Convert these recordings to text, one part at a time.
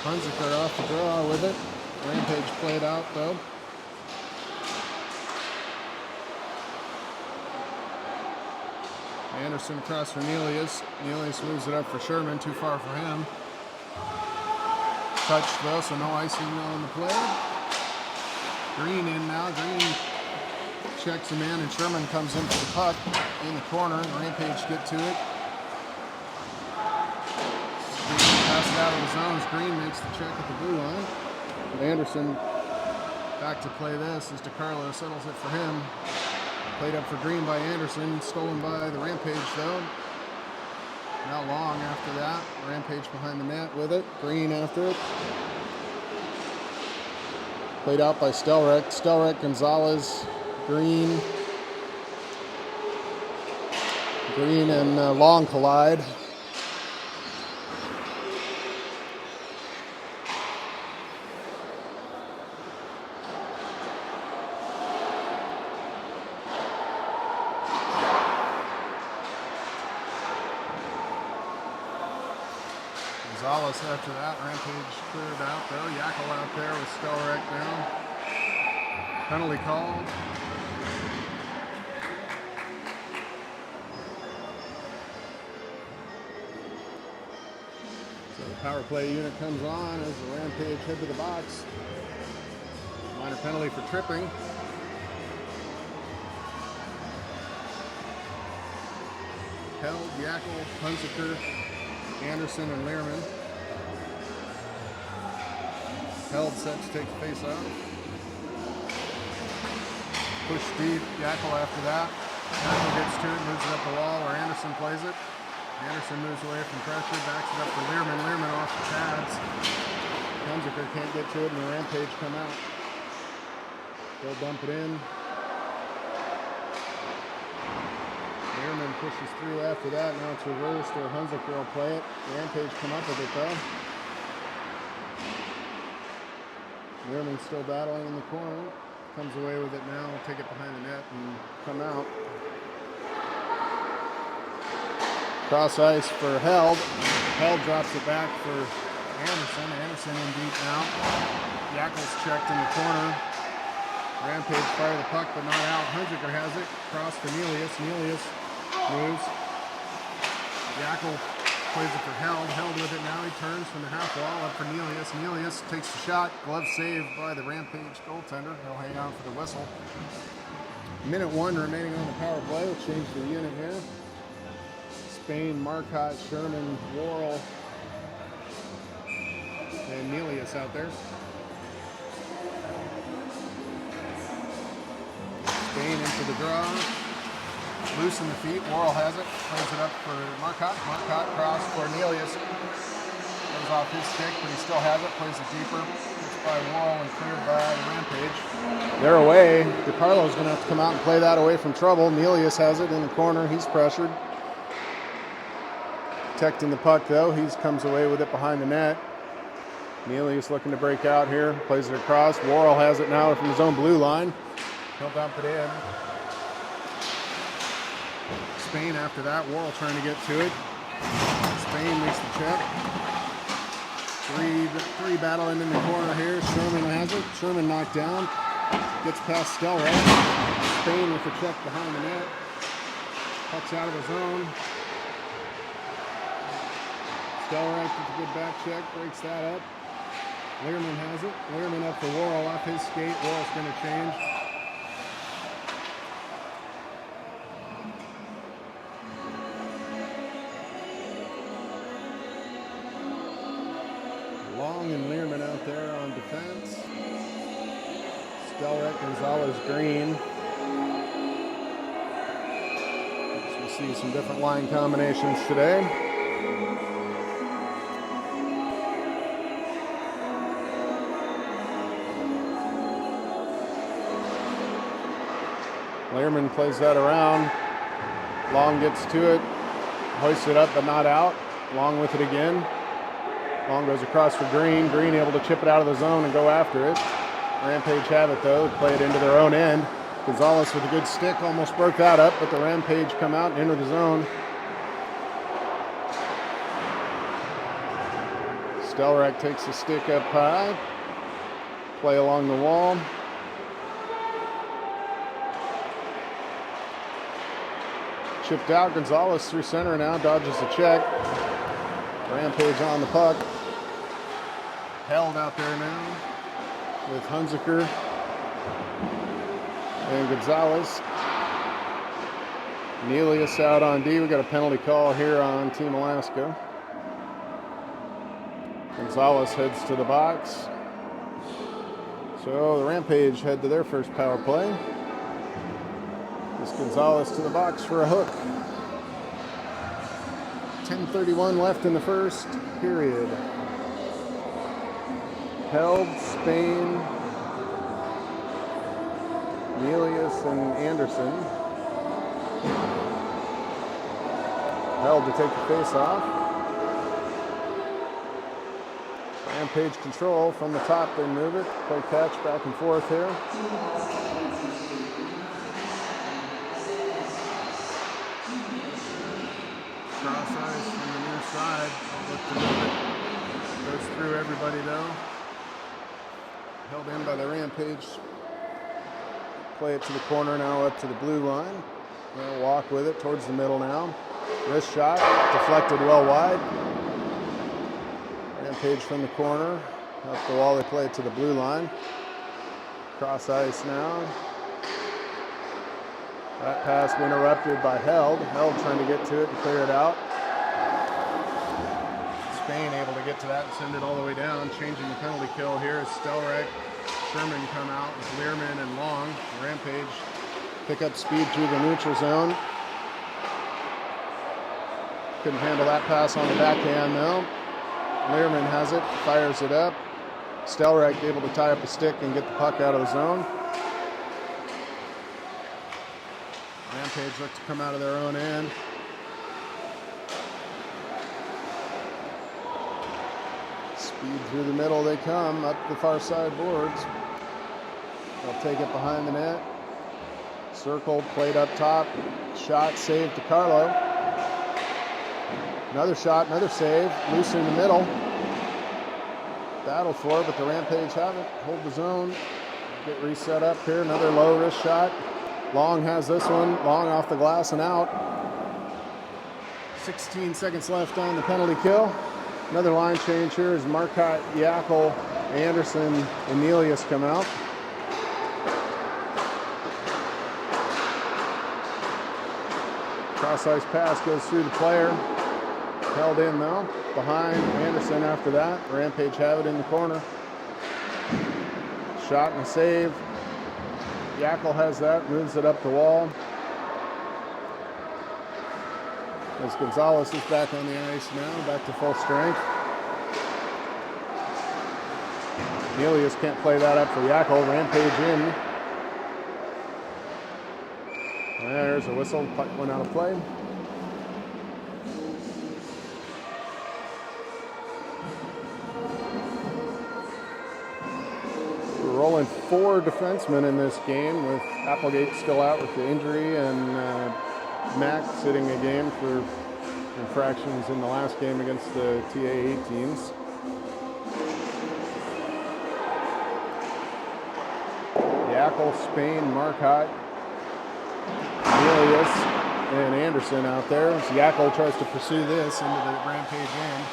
Hunziker off the draw with it. Rampage played out though. Anderson across for Neelius. Neelius moves it up for Sherman, too far for him. Touched though, so no icing on the play. Green in now. Green checks him in, and Sherman comes in for the puck in the corner. Rampage get to it. Pass it out of the zones. Green makes the check at the blue line. But Anderson back to play this as DeCarlo settles it for him. Played up for Green by Anderson. Stolen by the Rampage though. Not long after that. Rampage behind the net with it. Green after it. Played out by Stelrek. Stelrek, Gonzalez, Green. Green and Long collide. Gonzalez after that. Rampage cleared out though. Yackel out there with Stelrek down. Penalty called. So the power play unit comes on as the Rampage head to the box. Minor penalty for tripping. Held, Yackel, Hunziker, Anderson, and Learman. Held set to take the face out. Push deep, Yackel after that. Yackel gets to it, moves it up the wall where Anderson plays it. Anderson moves away from pressure, backs it up for Learman. Learman off the pads. Hunziker can't get to it, and the Rampage come out. They'll dump it in. Learman pushes through after that. Now it's reversed, or Hunziker will play it. Rampage come up with it though. Learman still battling in the corner. Comes away with it now. Will take it behind the net and come out. Cross ice for Held. Held drops it back for Anderson. Anderson in deep now. Yackel's checked in the corner. Rampage fire the puck, but not out. Hunziker has it. Cross for Neelius. Neelius moves. Yackel plays it for Held. Held with it now. He turns from the half wall up for Neelius. Neelius takes the shot. Glove saved by the Rampage goaltender. He'll hang on for the whistle. Minute 1 remaining on the power play. We'll change the unit here. Spain, Marcotte, Sherman, Worrell, and Neelius out there. Spain into the draw. Loosen the feet. Worrell has it. Plays it up for Marcotte. Marcotte cross for Neelius. Goes off his stick, but he still has it. Plays it deeper. Hits by Worrell and cleared by Rampage. They're away. DeCarlo's going to have to come out and play that away from trouble. Neelius has it in the corner. He's pressured. Protecting the puck though. He comes away with it behind the net. Neelius looking to break out here. Plays it across. Worrell has it now from his own blue line. He'll dump it in. Spain after that. Worrell trying to get to it. Spain makes the check. Three battling in the corner here. Sherman has it. Sherman knocked down. Gets past Stelrek. Spain with the check behind the net. Puck's out of his zone. Stelrek with a good back check. Breaks that up. Learman has it. Learman up for Worrell off his skate. Worrell's going to change. Long and Learman out there on defense. Stelrek, Gonzalez, Green. So we see some different line combinations today. Learman plays that around. Long gets to it. Hoists it up, but not out. Long with it again. Long goes across for Green. Green able to chip it out of the zone and go after it. Rampage have it though. Play it into their own end. Gonzalez with a good stick almost broke that up, but the Rampage come out and enter the zone. Stelrek takes the stick up high. Play along the wall. Chipped out. Gonzalez through center now. Dodges the check. Rampage on the puck. Held out there now with Hunziker and Gonzalez. Nelius out on D. We got a penalty call here on Team Alaska. Gonzalez heads to the box. So the Rampage head to their first power play. This Gonzalez to the box for a hook. 10:31 left in the first period. Held, Spain, Nelius, and Anderson. Held to take the face off. Rampage control from the top, they move it. Play catch back and forth here. Cross ice from the near side. Look to move it. Goes through everybody though. Held in by the Rampage. Play it to the corner now, up to the blue line. They'll walk with it towards the middle now. Wrist shot, deflected well wide. Rampage from the corner. Up the wall, they play it to the blue line. Cross ice now. That pass interrupted by Held. Held trying to get to it and clear it out. Spain able to get to that and send it all the way down. Changing the penalty kill here is Stelrek. Sherman come out with Learman and Long. Rampage pick up speed through the neutral zone. Couldn't handle that pass on the backhand though. Learman has it, fires it up. Stelrek able to tie up a stick and get the puck out of the zone. Rampage look to come out of their own end. Speed through the middle they come, up the far side boards. They'll take it behind the net. Circled, played up top. Shot, saved to Carlo. Another shot, another save. Loose in the middle. Battle for it, but the Rampage have it. Hold the zone. Get reset up here. Another low wrist shot. Long has this one. Long off the glass and out. 16 seconds left on the penalty kill. Another line change here as Marcotte, Yackel, Anderson, and Nelius come out. Cross ice pass goes through the player. Held in though. Behind Anderson after that. Rampage have it in the corner. Shot and a save. Yackel has that, moves it up the wall. As Gonzalez is back on the ice now, back to full strength. Nelius can't play that up for Yackel. Rampage in. There's a whistle, puck went out of play. We're rolling 4 defensemen in this game, with Applegate still out with the injury and Mack sitting a game for infractions in the last game against the TA-18s. Yackel, Spain, Marcotte, Nelius, and Anderson out there. As Yackel tries to pursue this into the Rampage end.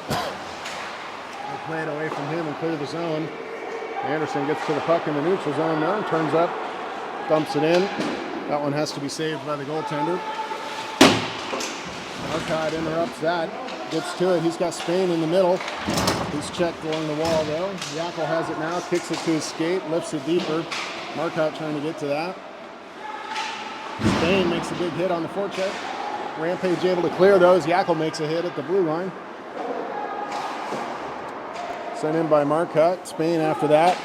They play it away from him and clear the zone. Anderson gets to the puck in the neutral zone now, turns up, dumps it in. That one has to be saved by the goaltender. Marcotte interrupts that, gets to it. He's got Spain in the middle. He's checked along the wall though. Yackel has it now, kicks it to his skate, lifts it deeper. Marcotte trying to get to that. Spain makes a big hit on the forecheck. Rampage able to clear those. Yackel makes a hit at the blue line. Sent in by Marcotte. Spain after that.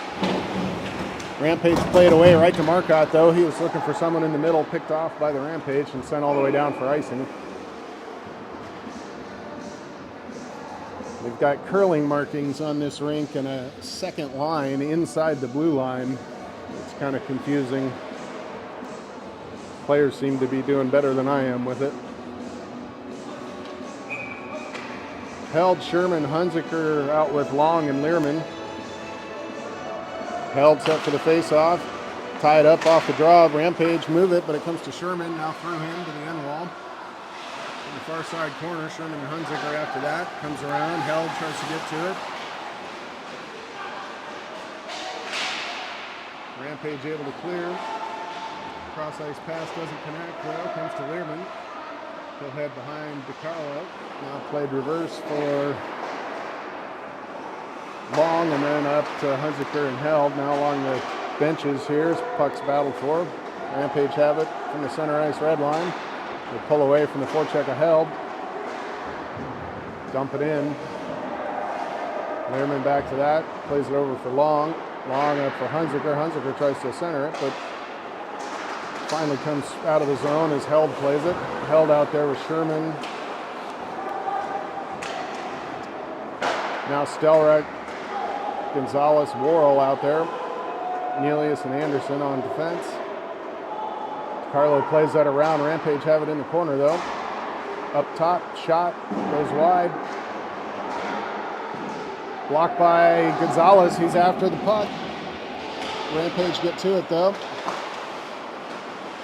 Rampage played away right to Marcotte though. He was looking for someone in the middle, picked off by the Rampage and sent all the way down for icing. We've got curling markings on this rink and a second line inside the blue line. It's kind of confusing. Players seem to be doing better than I am with it. Held, Sherman, Hunziker out with Long and Learman. Held set for the face-off. Tied up off the draw. Rampage move it, but it comes to Sherman. Now through him to the end wall. In the far side corner, Sherman and Hunziker after that. Comes around. Held, tries to get to it. Rampage able to clear. Cross ice pass doesn't connect. Well, comes to Learman. He'll head behind DiCarlo. Now played reverse for Long, and then up to Hunziker and Held. Now along the benches here, puck's battled for. Rampage have it from the center ice red line. They pull away from the forecheck of Held. Dump it in. Learman back to that. Plays it over for Long. Long up for Hunziker. Hunziker tries to center it, but finally comes out of the zone as Held plays it. Held out there with Sherman. Now Stelrek, Gonzalez, Worrell out there. Nelius and Anderson on defense. Carlo plays that around. Rampage have it in the corner though. Up top, shot, goes wide. Blocked by Gonzalez. He's after the puck. Rampage get to it though.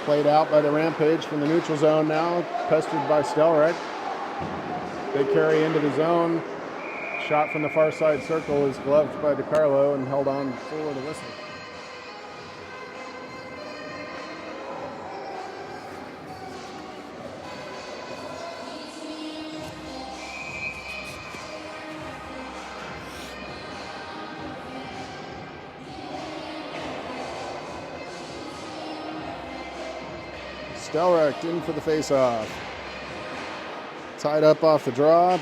Played out by the Rampage from the neutral zone now. Pestered by Stelrek. They carry into the zone. Shot from the far side circle is gloved by DiCarlo and held on for the whistle. Stelrek in for the face-off. Tied up off the draw.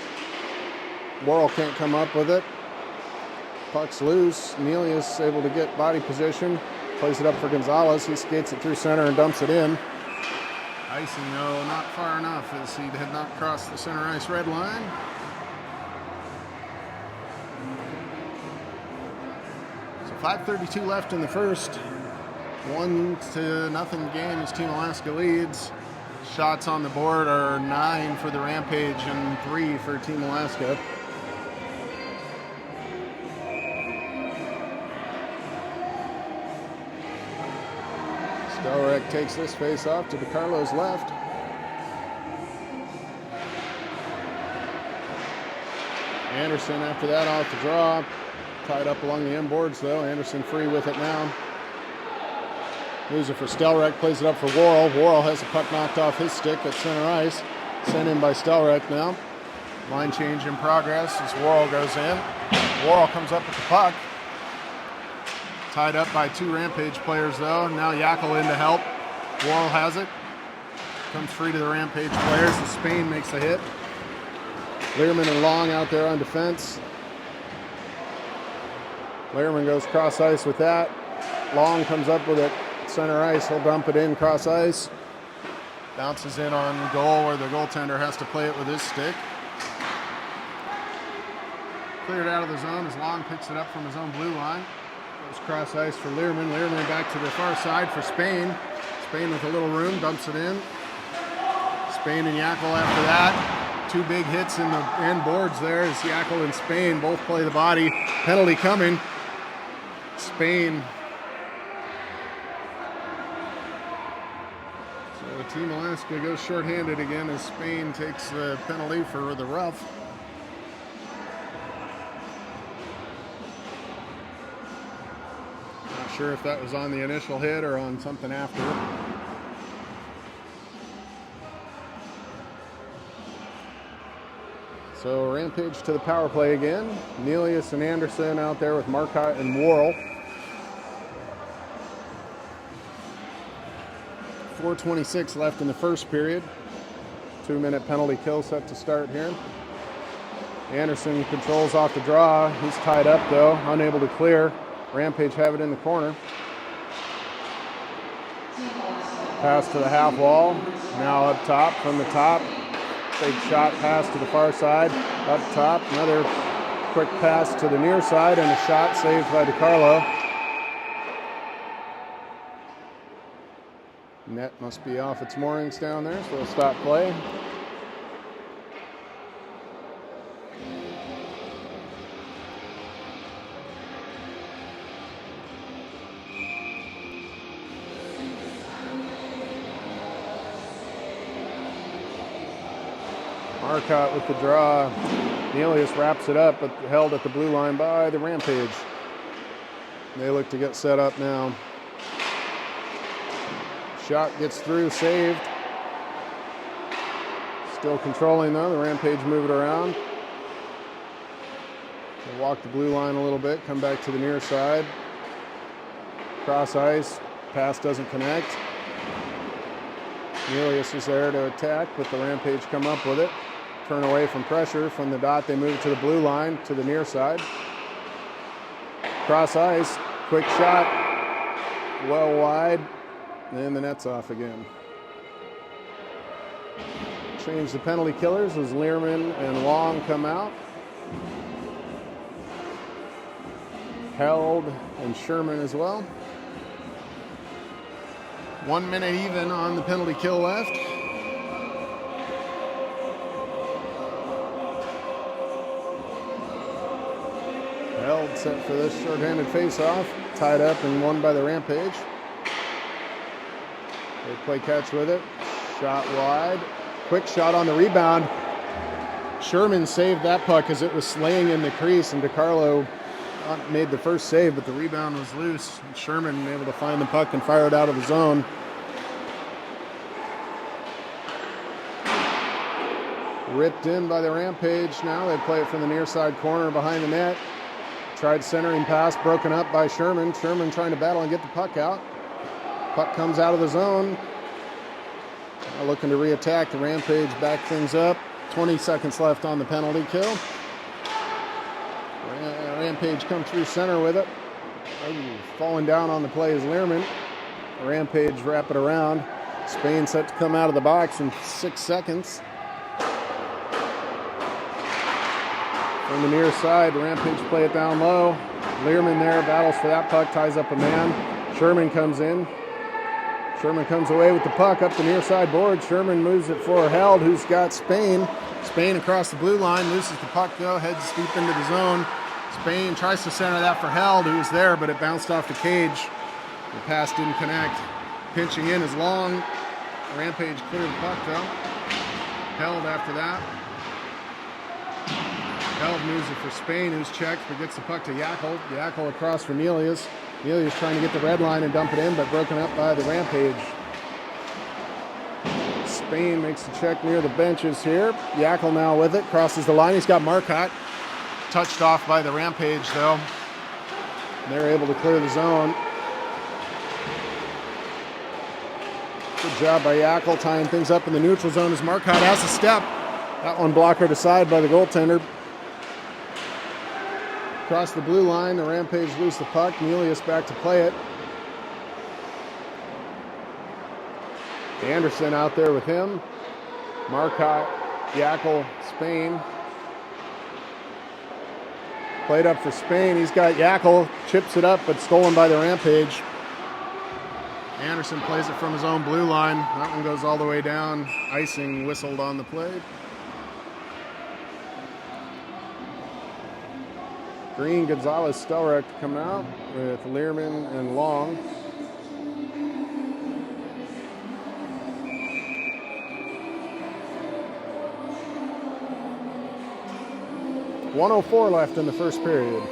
Worrell can't come up with it. Puck's loose. Nelius able to get body position. Plays it up for Gonzalez. He skates it through center and dumps it in. Icing though, not far enough as he had not crossed the center ice red line. So 5:32 left in the first. 1-0 game as Team Alaska leads. Shots on the board are 9 for the Rampage and 3 for Team Alaska. Stelrek takes this face off to DiCarlo's left. Anderson after that off the draw. Tied up along the end boards though. Anderson free with it now. Moves it for Stelrek, plays it up for Worrell. Worrell has the puck knocked off his stick at center ice. Sent in by Stelrek now. Line change in progress as Worrell goes in. Worrell comes up with the puck. Tied up by 2 Rampage players though. Now Yackel in to help. Worrell has it. Comes free to the Rampage players. And Spain makes a hit. Learman and Long out there on defense. Learman goes cross ice with that. Long comes up with it. Center ice, he'll dump it in cross ice. Bounces in on goal where the goaltender has to play it with his stick. Cleared out of the zone as Long picks it up from his own blue line. Goes cross ice for Learman. Learman back to the far side for Spain. Spain with a little room, dumps it in. Spain and Yackel after that. 2 big hits in the end boards there as Yackel and Spain both play the body. Penalty coming. Spain. Team Alaska goes shorthanded again as Spain takes the penalty for the rough. Not sure if that was on the initial hit or on something after. So Rampage to the power play again. Nelius and Anderson out there with Marcotte and Worrell. 4:26 left in the first period. 2-minute penalty kill set to start here. Anderson controls off the draw. He's tied up though, unable to clear. Rampage have it in the corner. Pass to the half wall. Now up top from the top. Big shot pass to the far side. Up top, another quick pass to the near side and a shot saved by DiCarlo. Net must be off its moorings down there, so we'll stop play. Marcotte with the draw. Nelius wraps it up, but held at the blue line by the Rampage. They look to get set up now. Shot gets through, saved. Still controlling though, the Rampage move it around. They walk the blue line a little bit, come back to the near side. Cross ice, pass doesn't connect. Nelius is there to attack, but the Rampage come up with it. Turn away from pressure. From the dot, they move to the blue line, to the near side. Cross ice, quick shot, well wide, and the net's off again. Change the penalty killers as Learman and Long come out. Held and Sherman as well. 1 minute even on the penalty kill left. Held set for this shorthanded face-off. Tied up and won by the Rampage. They play catch with it. Shot wide. Quick shot on the rebound. Sherman saved that puck as it was laying in the crease, and DiCarlo made the first save, but the rebound was loose. Sherman able to find the puck and fire it out of the zone. Ripped in by the Rampage now. They play it from the near side corner behind the net. Tried centering pass, broken up by Sherman. Sherman trying to battle and get the puck out. Puck comes out of the zone. Now looking to re-attack. The Rampage back things up. 20 seconds left on the penalty kill. Rampage come through center with it. Falling down on the play is Learman. Rampage wrap it around. Spain set to come out of the box in 6 seconds. From the near side, the Rampage play it down low. Learman there, battles for that puck, ties up a man. Sherman comes in. Sherman comes away with the puck up the near side board. Sherman moves it for Held, who's got Spain. Spain across the blue line, loses the puck though, heads deep into the zone. Spain tries to center that for Held, who was there, but it bounced off the cage. The pass didn't connect. Pinching in is Long. Rampage cleared the puck though. Held after that. Held moves it for Spain, who's checked, but gets the puck to Yackel. Yackel across for Nelius. Nelius trying to get the red line and dump it in, but broken up by the Rampage. Spain makes the check near the benches here. Yackel now with it, crosses the line. He's got Marcotte. Touched off by the Rampage, though. They're able to clear the zone. Good job by Yackel tying things up in the neutral zone as Marcotte has a step. That one blockered aside by the goaltender. Across the blue line, the Rampage lose the puck. Nelius back to play it. Anderson out there with him. Marcotte, Yackel, Spain. Played up for Spain. He's got Yackel, chips it up, but stolen by the Rampage. Anderson plays it from his own blue line. That one goes all the way down. Icing whistled on the play. Green, Gonzalez, Stelrecht come out with Learman and Long. .104 left in the first period.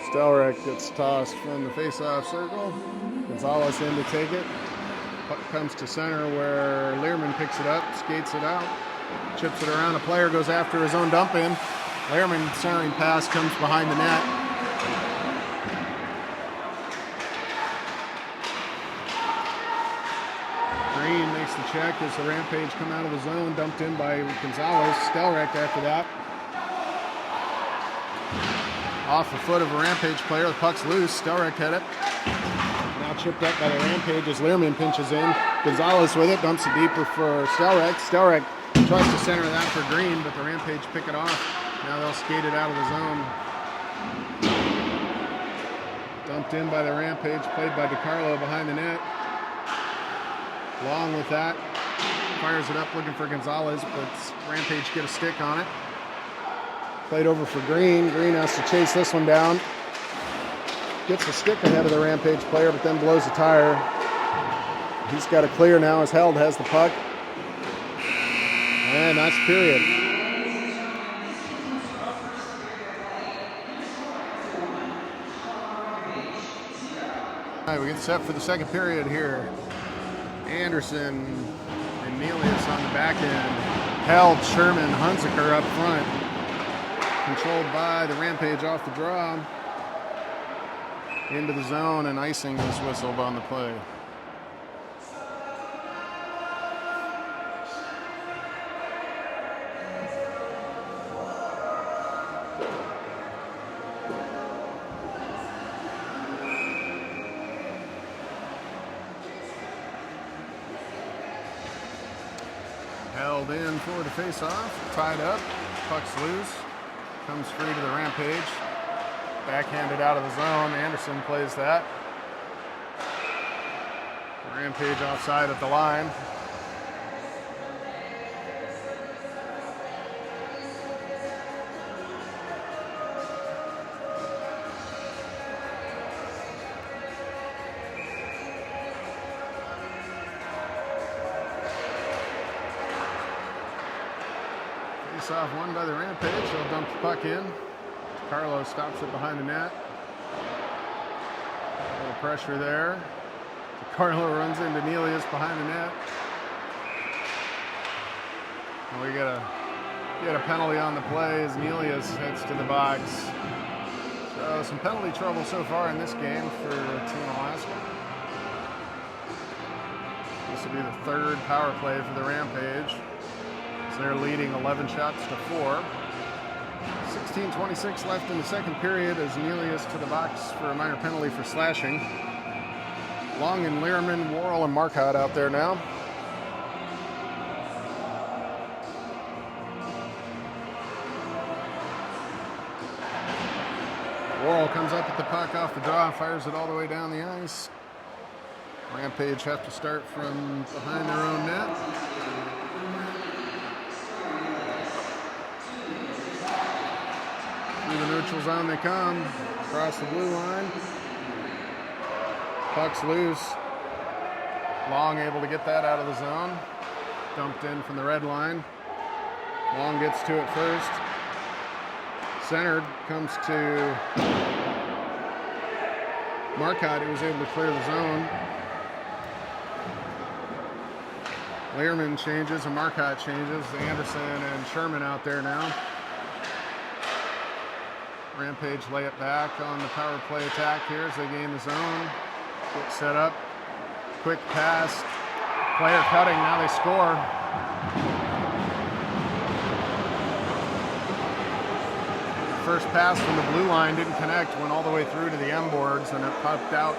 Stelrecht gets tossed from the face-off circle. Gonzalez in to take it. Puck comes to center where Learman picks it up, skates it out, chips it around. A player goes after his own dump in. Learman centering pass comes behind the net. Green makes the check as the Rampage come out of the zone, dumped in by Gonzalez. Stelrecht after that. Off the foot of a Rampage player, the puck's loose. Stelrecht had it. Now chipped up by the Rampage as Learman pinches in. Gonzalez with it, dumps it deeper for Stelrecht. Stelrecht tries to center that for Green, but the Rampage pick it off. Now they'll skate it out of the zone. Dumped in by the Rampage, played by DiCarlo behind the net. Long with that. Fires it up looking for Gonzalez, but Rampage get a stick on it. Played over for Green. Green has to chase this one down. Gets the stick ahead of the Rampage player, but then blows the tire. He's got a clear now as Held has the puck. And that's period. All right, we get set for the second period here. Anderson and Nelius on the back end. Held, Sherman, Hunziker up front. Controlled by the Rampage off the draw. Into the zone, and icing is whistled on the play. Held in for the face-off, tied up, puck's loose, comes free to the Rampage. Backhanded out of the zone, Anderson plays that. Rampage offside at the line. Face-off won by the Rampage, they'll dump the puck in. Carlos stops it behind the net. A little pressure there. Carlo runs into Nelius behind the net. And we get a penalty on the play as Nelius heads to the box. So some penalty trouble so far in this game for Team Alaska. This will be the third power play for the Rampage. So they're leading 11 shots to 4. 16:26 left in the second period as Nelius to the box for a minor penalty for slashing. Long and Learman, Worrell, and Marcotte out there now. Worrell comes up with the puck off the draw and fires it all the way down the ice. Rampage have to start from behind their own net. Through the neutral zone they come, across the blue line. Puck's loose. Long able to get that out of the zone. Dumped in from the red line. Long gets to it first. Centered, comes to Marcotte, who was able to clear the zone. Learman changes and Marcotte changes. Anderson and Sherman out there now. Rampage lay it back on the power play attack here as they gain the zone. Quick setup, quick pass, player cutting, now they score. First pass from the blue line didn't connect, went all the way through to the M boards and it popped out.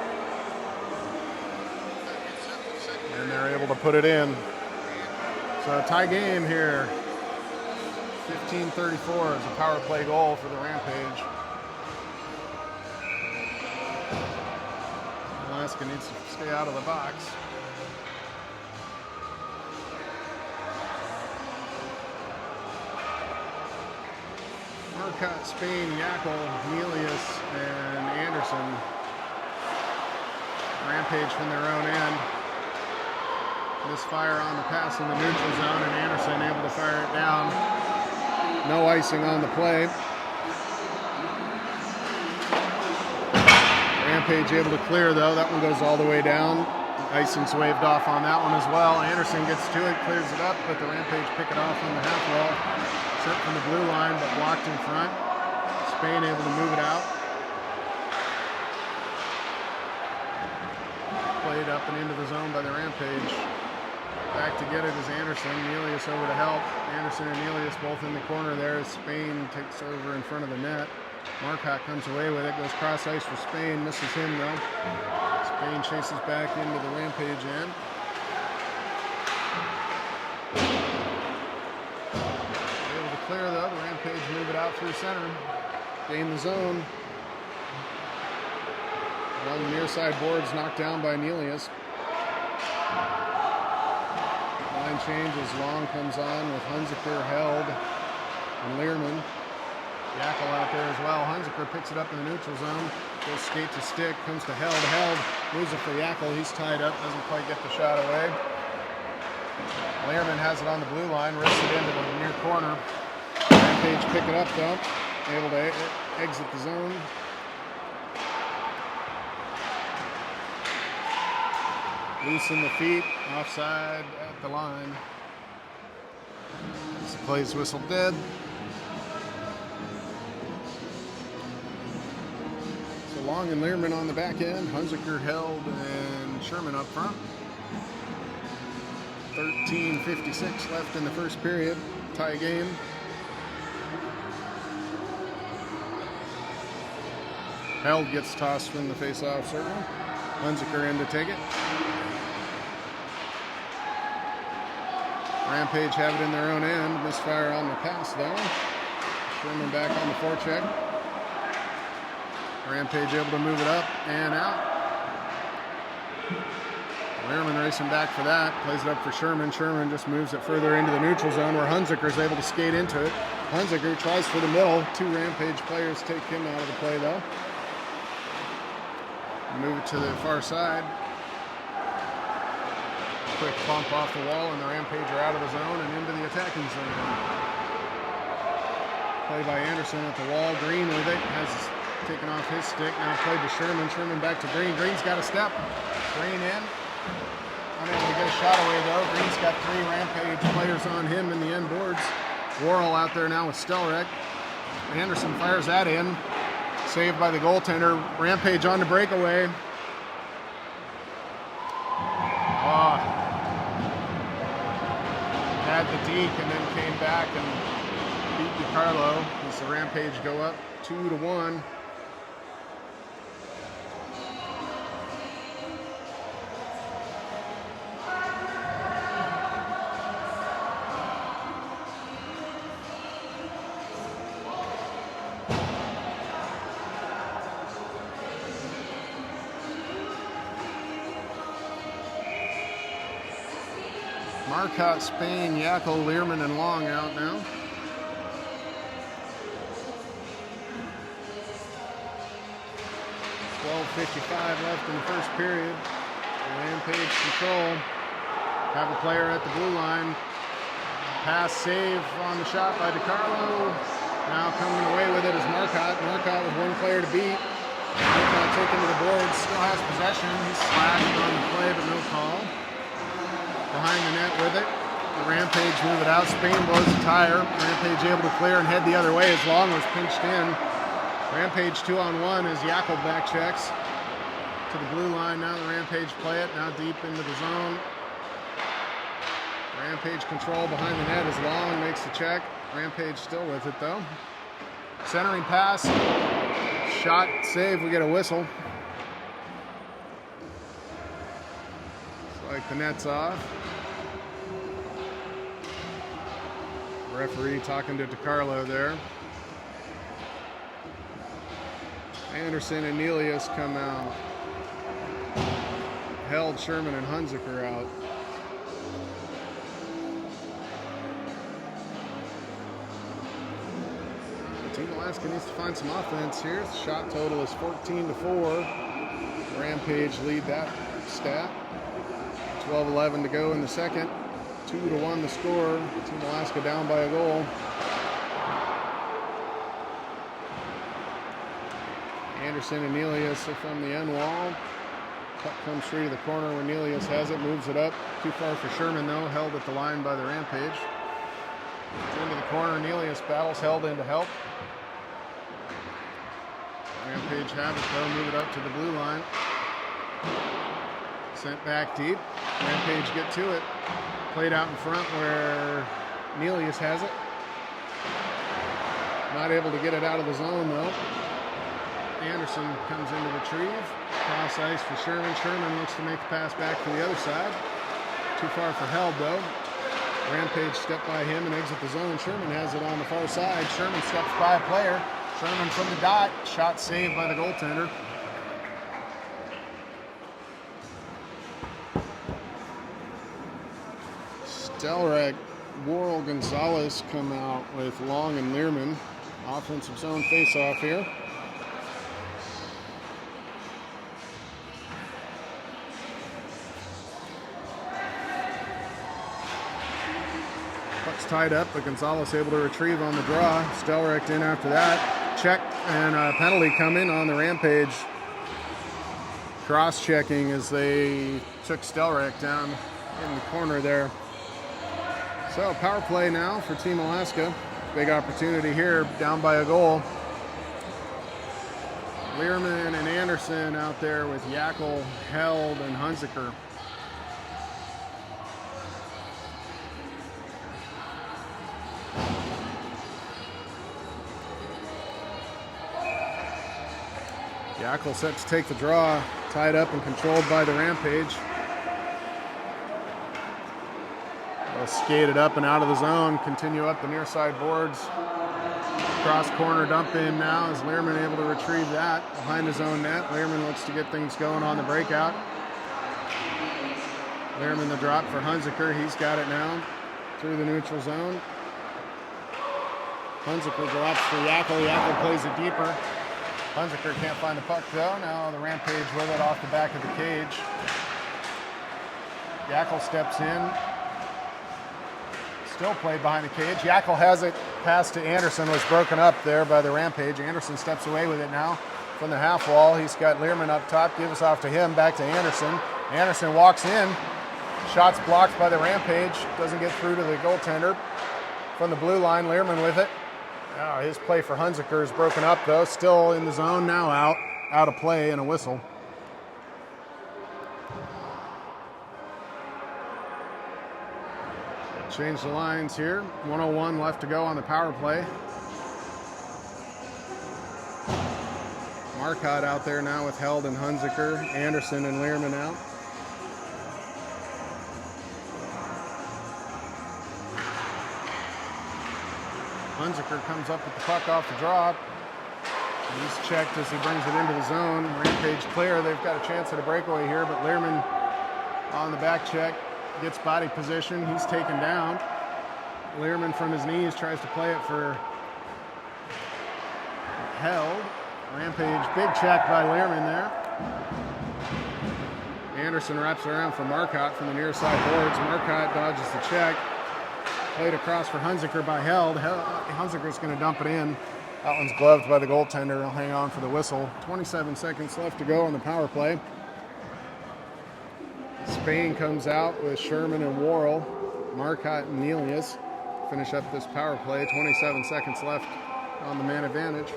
And they're able to put it in. So a tie game here. 15:34 is a power play goal for the Rampage. Alaska needs to stay out of the box. Marcotte, Spain, Yackel, Nelius, and Anderson. Rampage from their own end. Misfire on the pass in the neutral zone, and Anderson able to fire it down. No icing on the play. Rampage able to clear though. That one goes all the way down. Icing's waved off on that one as well. Anderson gets to it, clears it up, but the Rampage pick it off on the half wall. Sent from the blue line, but blocked in front. Spain able to move it out. Played up and into the zone by the Rampage. Back to get it is Anderson. Nelius over to help. Anderson and Nelius both in the corner there as Spain takes over in front of the net. Marcotte comes away with it, goes cross ice for Spain, misses him though. Spain chases back into the Rampage end. Able to clear though, the Rampage move it out through center. Gain the zone. Along the near side boards knocked down by Nelius. Line changes, Long comes on with Hunziker, Held, and Learman. Yackel out there as well. Hunziker picks it up in the neutral zone. Goes skate to stick, comes to Held. Held moves it for Yackel. He's tied up, doesn't quite get the shot away. Lehrman has it on the blue line, wrists it into the near corner. Rampage pick it up though, able to exit the zone. Loosen the feet, offside at the line. As the play's whistled dead. So Long and Lehrman on the back end, Hunziker, Held, and Sherman up front. 13:56 left in the first period, tie game. Held gets tossed from the face-off circle. Hunziker in to take it. Rampage have it in their own end. Misfire on the pass though. Sherman back on the forecheck. Rampage able to move it up and out. Lehrman racing back for that. Plays it up for Sherman. Sherman just moves it further into the neutral zone where Hunziker is able to skate into it. Hunziker tries for the middle. Two Rampage players take him out of the play though. Move it to the far side. Quick bump off the wall and the Rampage are out of the zone and into the attacking zone. Play by Anderson at the wall. Green with it. Has taken off his stick. Now played to Sherman. Sherman back to Green. Green's got a step. Green in. Unable to get a shot away though. Green's got three Rampage players on him in the end boards. Worrell out there now with Stelrek. Anderson fires that in. Saved by the goaltender. Rampage on the breakaway. Had the deke and then came back and beat DiCarlo as the Rampage go up 2-1. Marcotte, Spain, Yackel, Lehrman, and Long out now. .55 left in the first period. Rampage control. Have a player at the blue line. Pass save on the shot by DiCarlo. Now coming away with it is Marcotte. Marcotte with one player to beat. Marcotte taken to the boards. Still has possession. He's slashed on the play, but no call. Behind the net with it. The Rampage move it out. Spain blows the tire. Rampage able to clear and head the other way as Long was pinched in. Rampage 2-on-1 as Yackel back checks to the blue line. Now the Rampage play it. Now deep into the zone. Rampage control behind the net as Long makes the check. Rampage still with it though. Centering pass. Shot save. We get a whistle. Looks like the net's off. Referee talking to DiCarlo there. Anderson and Nelius come out. Held, Sherman, and Hunziker out. Team Alaska needs to find some offense here. The shot total is 14-4. Rampage lead that stat. 12-11 to go in the second. 2-1 the score. Team Alaska down by a goal. Anderson and Nelius are from the end wall. Puck comes free to the corner when Nelius has it, moves it up. Too far for Sherman though, held at the line by the Rampage. It's into the corner, Nelius battles Held in to help. Rampage have it though, move it up to the blue line. Sent back deep. Rampage get to it. Played out in front where Nelius has it. Not able to get it out of the zone though. Anderson comes in to retrieve. Cross ice for Sherman. Sherman looks to make the pass back to the other side. Too far for Held though. Rampage stepped by him and exit the zone. Sherman has it on the far side. Sherman steps by a player. Sherman from the dot. Shot saved by the goaltender. Stelrek, Worrell, Gonzalez come out with Long and Lehrman. Offensive zone face-off here. puck's tied up, but Gonzalez able to retrieve on the draw. Stelrecht in after that. Check and a penalty coming on the Rampage. Cross-checking as they took Stelrecht down in the corner there. So power play now for Team Alaska. Big opportunity here, down by a goal. Learman and Anderson out there with Yackel, Held, and Hunziker. Yackel set to take the draw, tied up and controlled by the Rampage. They'll skate it up and out of the zone, continue up the near side boards. Cross corner dump in now is Learman able to retrieve that behind his own net. Learman looks to get things going on the breakout. Learman the drop for Hunziker. He's got it now through the neutral zone. Hunziker drops for Yackel. Yackel plays it deeper. Hunziker can't find the puck though. Now the Rampage with it off the back of the cage. Yackel steps in. Still played behind the cage. Yackel has it. Pass to Anderson was broken up there by the Rampage. Anderson steps away with it now from the half wall. He's got Learman up top. Gives off to him. Back to Anderson. Anderson walks in. Shots blocked by the Rampage. Doesn't get through to the goaltender. From the blue line, Learman with it. Oh, his play for Hunziker is broken up though. Still in the zone now, out of play and a whistle. Change the lines here. 1:01 left to go on the power play. Marcotte out there now with Held and Hunziker. Anderson and Learman out. Hunziker comes up with the puck off the drop. He's checked as he brings it into the zone. Rampage clear. They've got a chance at a breakaway here, but Learman on the back check. Gets body position. He's taken down. Learman from his knees tries to play it for Held. Rampage, big check by Learman there. Anderson wraps it around for Marcotte from the near side boards. Marcotte dodges the check. Played across for Hunziker by Held. Hunziker's going to dump it in. That one's gloved by the goaltender. He'll hang on for the whistle. 27 seconds left to go on the power play. Spain comes out with Sherman and Worrell. Marcotte and Nelius finish up this power play. 27 seconds left on the man advantage.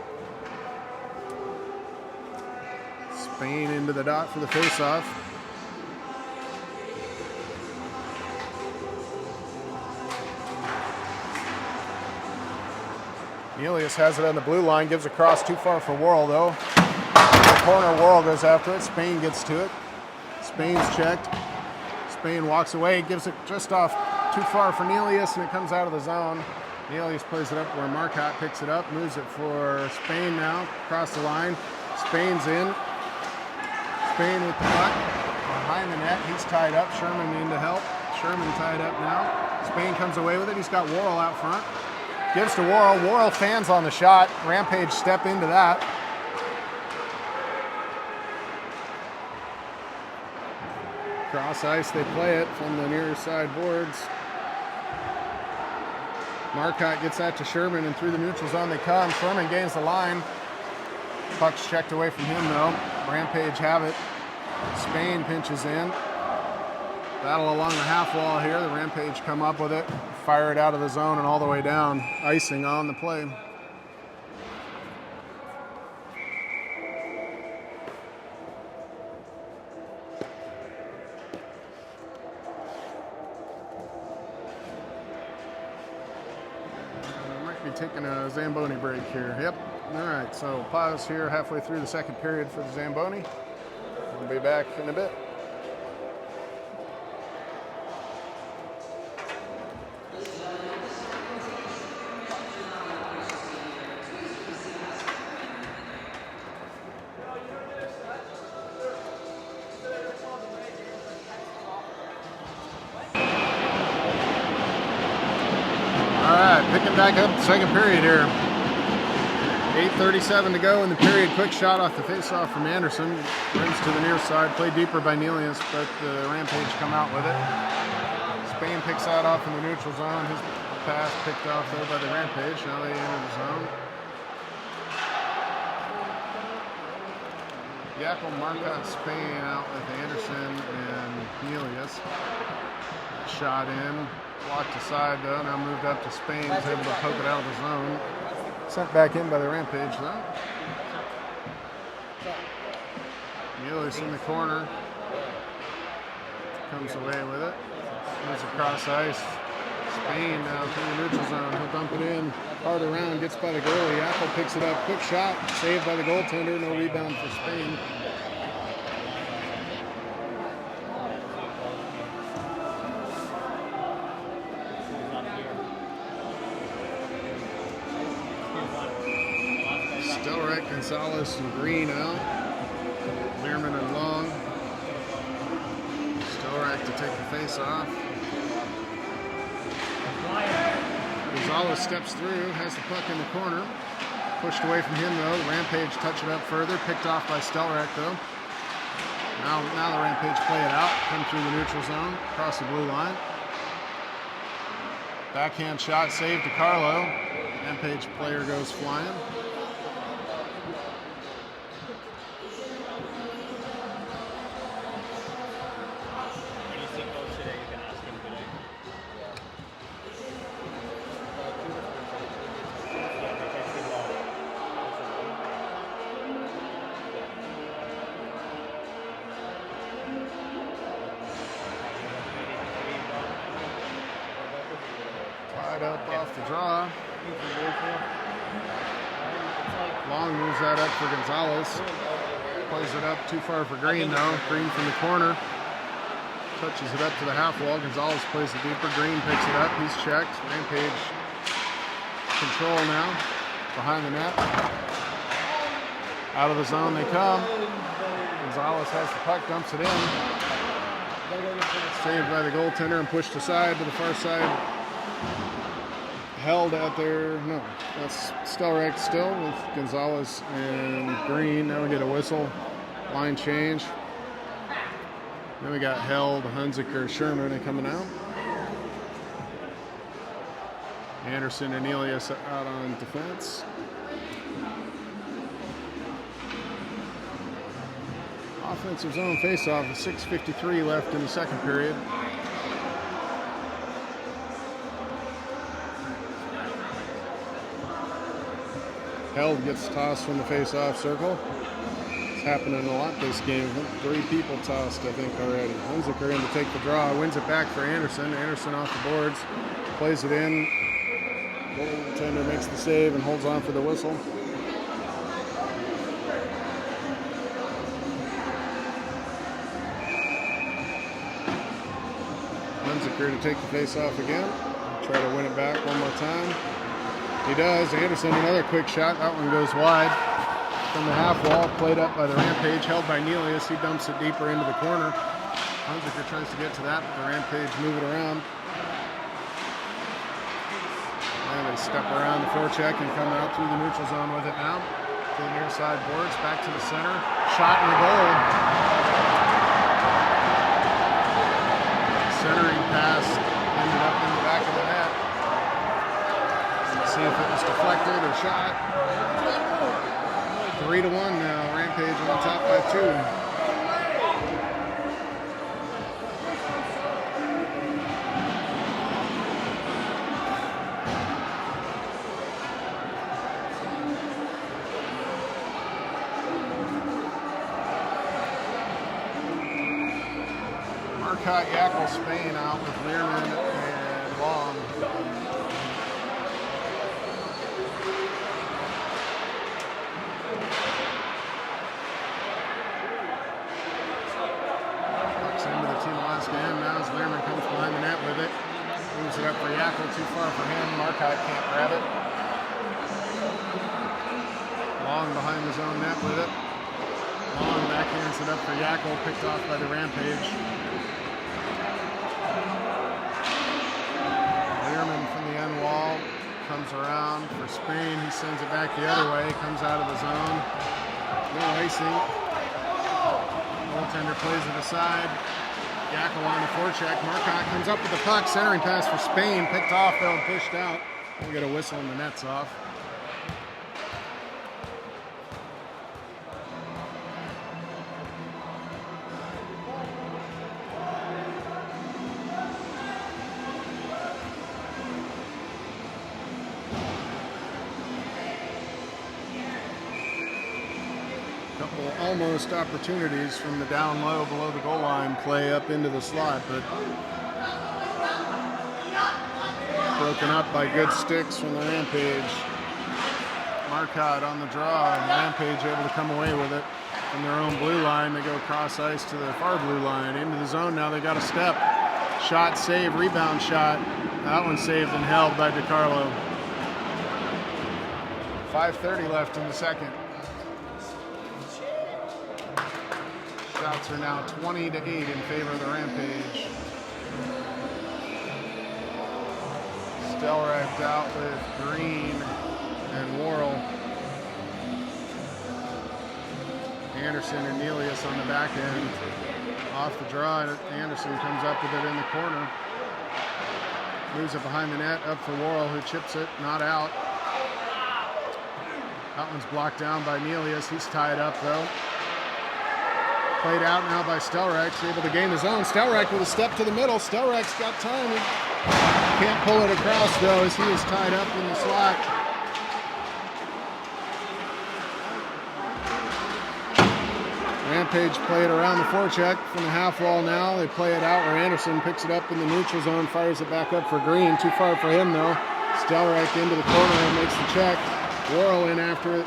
Spain into the dot for the faceoff. Nelius has it on the blue line, gives a cross too far for Worrell though. The corner, Worrell goes after it. Spain gets to it. Spain's checked. Spain walks away, gives it just off too far for Nelius, and it comes out of the zone. Nelius plays it up where Marcotte picks it up, moves it for Spain now, across the line. Spain's in. Spain with the puck behind the net. He's tied up. Sherman in to help. Sherman tied up now. Spain comes away with it. He's got Worrell out front. Gives to Worrell. Worrell fans on the shot. Rampage step into that. Cross ice, they play it from the near side boards. Marcotte gets that to Sherman, and through the neutral zone they come. Sherman gains the line. Puck's checked away from him though. Rampage have it. Spain pinches in. Battle along the half wall here. The Rampage come up with it, fire it out of the zone and all the way down. Icing on the play. Taking a Zamboni break here. Yep. All right, so pause here halfway through the second period for the Zamboni. We'll be back in a bit. Picking back up the second period here. 8:37 to go in the period. Quick shot off the faceoff from Anderson. Brings to the near side. Played deeper by Nelius, but the Rampage come out with it. Spain picks that off in the neutral zone. His pass picked off though by the Rampage. Now they enter the zone. Yackle, Marcotte, Spain out with Anderson and Helios. Shot in. Blocked aside though. Now moved up to Spain. Is able to poke it out of the zone. Sent back in by the Rampage though. Helios in the corner. Comes away with it. Moves across ice. Spain now through the neutral zone. He'll dump it in. Hard around. Gets by the goalie. Yackle picks it up. Quick shot. Saved by the goaltender. No rebound for Spain. Stelrek, Gonzalez, and Green out. Learman and Long. Stelrek to take the face off. Gonzalez steps through, has the puck in the corner. Pushed away from him though. Rampage touch it up further. Picked off by Stelrek though. Now the Rampage play it out. Come through the neutral zone. Across the blue line. Backhand shot saved to Carlo. Rampage player goes flying. Up off the draw. Long moves that up for Gonzalez. Plays it up too far for Green though. Green from the corner. Touches it up to the half wall. Gonzalez plays it deeper. Green picks it up. He's checked. Rampage control now. Behind the net. Out of the zone they come. Gonzalez has the puck. Dumps it in. Saved by the goaltender and pushed aside to the far side. Held out there. No, that's Stelrek still with Gonzalez and Green. Now we get a whistle. Line change. Then we got Held, Hunziker, Sherman coming out. Anderson and Elias out on defense. Offensive zone faceoff with 6:53 left in the second period. Held gets tossed from the face-off circle. It's happening a lot this game. 3 people tossed, I think, already. Hunziker in to take the draw. Wins it back for Anderson. Anderson off the boards. Plays it in. Goaltender makes the save and holds on for the whistle. Hunziker to take the face-off again. Try to win it back one more time. He does. Anderson, another quick shot. That one goes wide. From the half wall, played up by the Rampage, held by Nelius. He dumps it deeper into the corner. Hunziker tries to get to that, but the Rampage move it around. And they step around the forecheck and come out through the neutral zone with it now. To the near side boards, back to the center. Shot in the goal. Centering pass ended up in the back of the net. See if it was deflected or shot. 3-1 now. Rampage on top by 2. Marcotte, Yackle, Spain out with Learman and Long. Learman comes behind the net with it. Moves it up for Yackle. Too far for him. Marcotte can't grab it. Long behind his own net with it. Long backhands it up for Yackle. Picked off by the Rampage. Learman from the end wall. Comes around for Spain. He sends it back the other way. Comes out of the zone. No icing. Goaltender plays it aside. Yackel on the forecheck. Marcotte comes up with the puck. Centering pass for Spain. Picked off though and pushed out. We'll get a whistle and the net's off. Couple almost opportunities from the down low below the goal line play up into the slot, but broken up by good sticks from the Rampage. Marcotte on the draw, and Rampage able to come away with it from their own blue line. They go cross ice to the far blue line, into the zone. Now they got a step. Shot, save, rebound shot. That one saved and held by DiCarlo. 5:30 left in the second. Shots are now 20-8 in favor of the Rampage. Stelrecht out with Green and Worrell. Anderson and Nelius on the back end. Off the draw, Anderson comes up with it in the corner. Moves it behind the net, up for Worrell, who chips it, not out. That one's blocked down by Nelius. He's tied up though. Played out now by Stelrecht, able to gain the zone. Stelrecht with a step to the middle. Stelrecht's got time. He can't pull it across though, as he is tied up in the slot. Rampage play it around the forecheck from the half wall now. They play it out where Anderson picks it up in the neutral zone, fires it back up for Green. Too far for him though. Stelrecht into the corner and makes the check. Worrell in after it.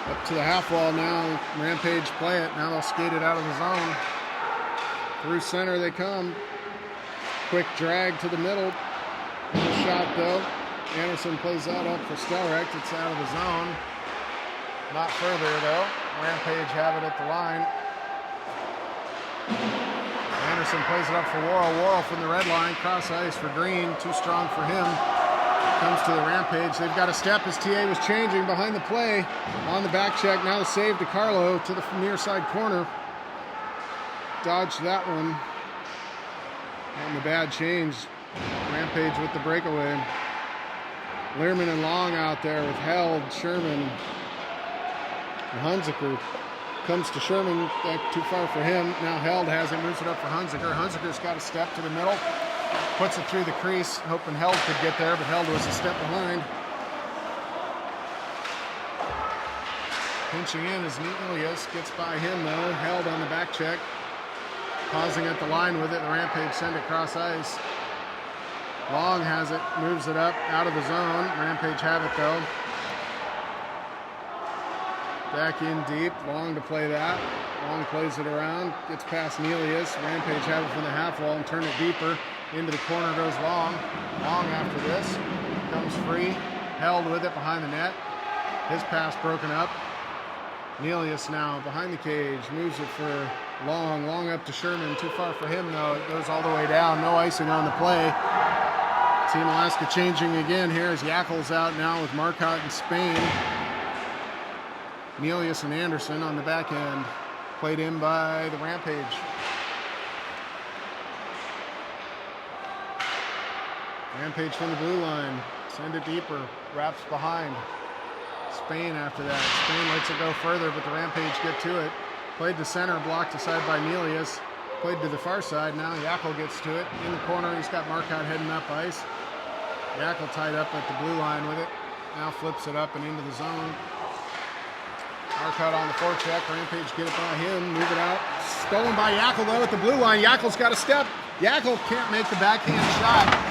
Up to the half wall now. Rampage play it. Now they'll skate it out of the zone. Through center they come. Quick drag to the middle. No shot though. Anderson plays that up for Stelrecht. It's out of the zone. Not further though. Rampage have it at the line. Anderson plays it up for Worrell. Worrell from the red line. Cross ice for Green. Too strong for him. Comes to the Rampage. They've got a step as TA was changing behind the play. On the back check. Now the save to Carlo to the near side corner. Dodged that one. On the bad change. Rampage with the breakaway. Learman and Long out there with Held, Sherman, and Hunziker. Comes to Sherman, back too far for him. Now Held has it, moves it up for Hunziker. Hunziker's got a step to the middle. Puts it through the crease, hoping Held could get there, but Held was a step behind. Pinching in is Nelius, gets by him though. Held on the back check. Pausing at the line with it, the Rampage send it cross ice. Long has it, moves it up, out of the zone. Rampage have it though. Back in deep, Long to play that. Long plays it around, gets past Nelius. Rampage have it from the half wall and turn it deeper. Into the corner goes Long. Long after this, comes free. Held with it behind the net. His pass broken up. Nelius now behind the cage, moves it for Long. Long up to Sherman, too far for him though. It goes all the way down, no icing on the play. Team Alaska changing again here as Yackel's out now with Marcotte and Spain. Nelius and Anderson on the back end. Played in by the Rampage. Rampage from the blue line. Send it deeper. Wraps behind. Spain after that. Spain lets it go further, but the Rampage get to it. Played to center, blocked aside by Nelius. Played to the far side. Now Yackel gets to it. In the corner, he's got Marcotte heading up ice. Yackel tied up at the blue line with it. Now flips it up and into the zone. Marcotte on the forecheck. Rampage get it by him. Move it out. Stolen by Yackel though at the blue line. Yackel's got a step. Yackel can't make the backhand shot.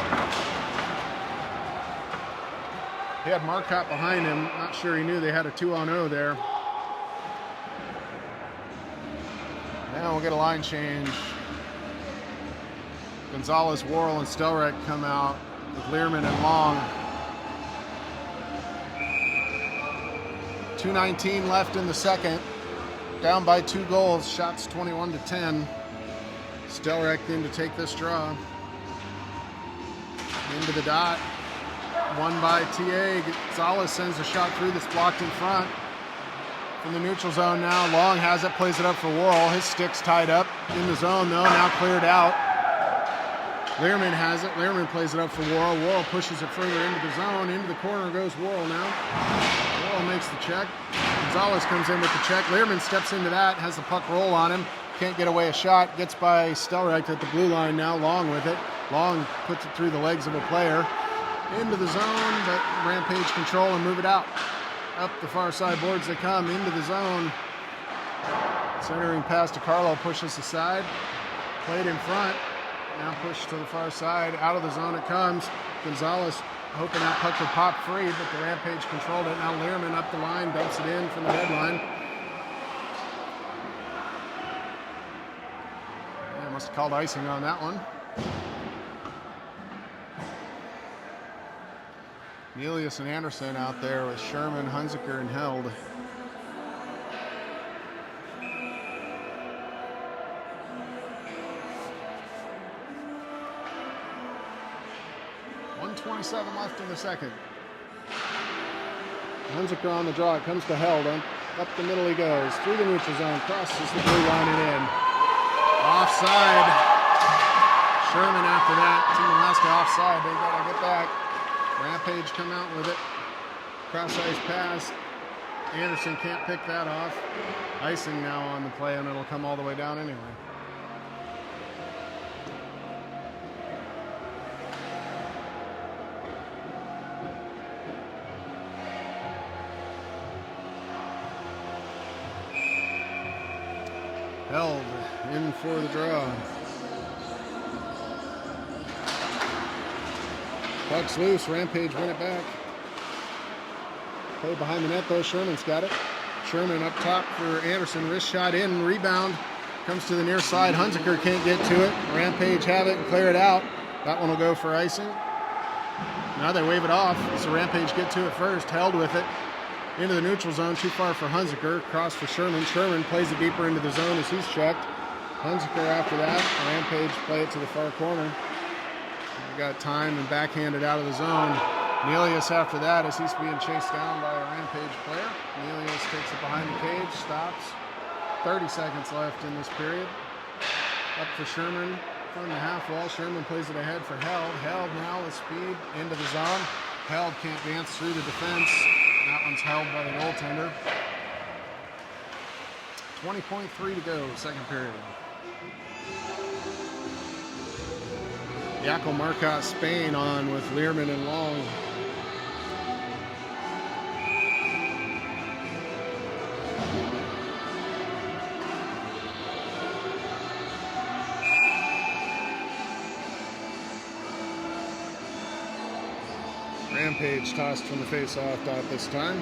He had Marcotte behind him. Not sure he knew they had a 2-on-0 there. Now we'll get a line change. Gonzalez, Worrell, and Stelrecht come out with Learman and Long. 2:19 left in the second. Down by 2 goals. Shots 21-10. Stelrecht in to take this draw. Into the dot. Won by TA. Gonzalez sends a shot through that's blocked in front. from the neutral zone now. Long has it, plays it up for Worrell. His stick's tied up in the zone though, now cleared out. Learman has it. Learman plays it up for Worrell. Worrell pushes it further into the zone. Into the corner goes Worrell now. Worrell makes the check. Gonzalez comes in with the check. Learman steps into that, has the puck roll on him. Can't get away a shot. Gets by Stelreich at the blue line now. Long with it. Long puts it through the legs of a player. Into the zone, but Rampage control and move it out. Up the far side boards they come. Into the zone. Centering pass to Carlo. Pushes aside. Played in front. Now pushed to the far side. Out of the zone it comes. Gonzalez hoping that puck would pop free, but the Rampage controlled it. Now Learman up the line, dumps it in from the red line. Yeah, must have called icing on that one. Nelius and Anderson out there with Sherman, Hunziker, and Held. .27 left in the second. Hunziker on the draw. It comes to Held. Up the middle he goes. Through the neutral zone. Crosses the blue line and in. Offside. Sherman after that. Team Alaska offside. They got to get back. Rampage come out with it. Cross ice pass. Anderson can't pick that off. Icing now on the play, and it'll come all the way down anyway. Held in for the draw. Puck's loose. Rampage win it back. Play behind the net though. Sherman's got it. Sherman up top for Anderson. Wrist shot in. Rebound. Comes to the near side. Hunziker can't get to it. Rampage have it and clear it out. That one will go for icing. Now they wave it off. So Rampage get to it first. Held with it. Into the neutral zone. Too far for Hunziker. Cross for Sherman. Sherman plays it deeper into the zone as he's checked. Hunziker after that. Rampage play it to the far corner. Got time and backhanded out of the zone. Nelius after that as he's being chased down by a Rampage player. Nelius takes it behind the cage, stops. 30 seconds left in this period. Up for Sherman from the half wall. Sherman plays it ahead for Held. Held now with speed into the zone. Held can't dance through the defense. That one's held by the goaltender. 20.3 to go, second period. Yakko Marcotte Spain on with Learman and Long. Rampage tossed from the face-off dot this time.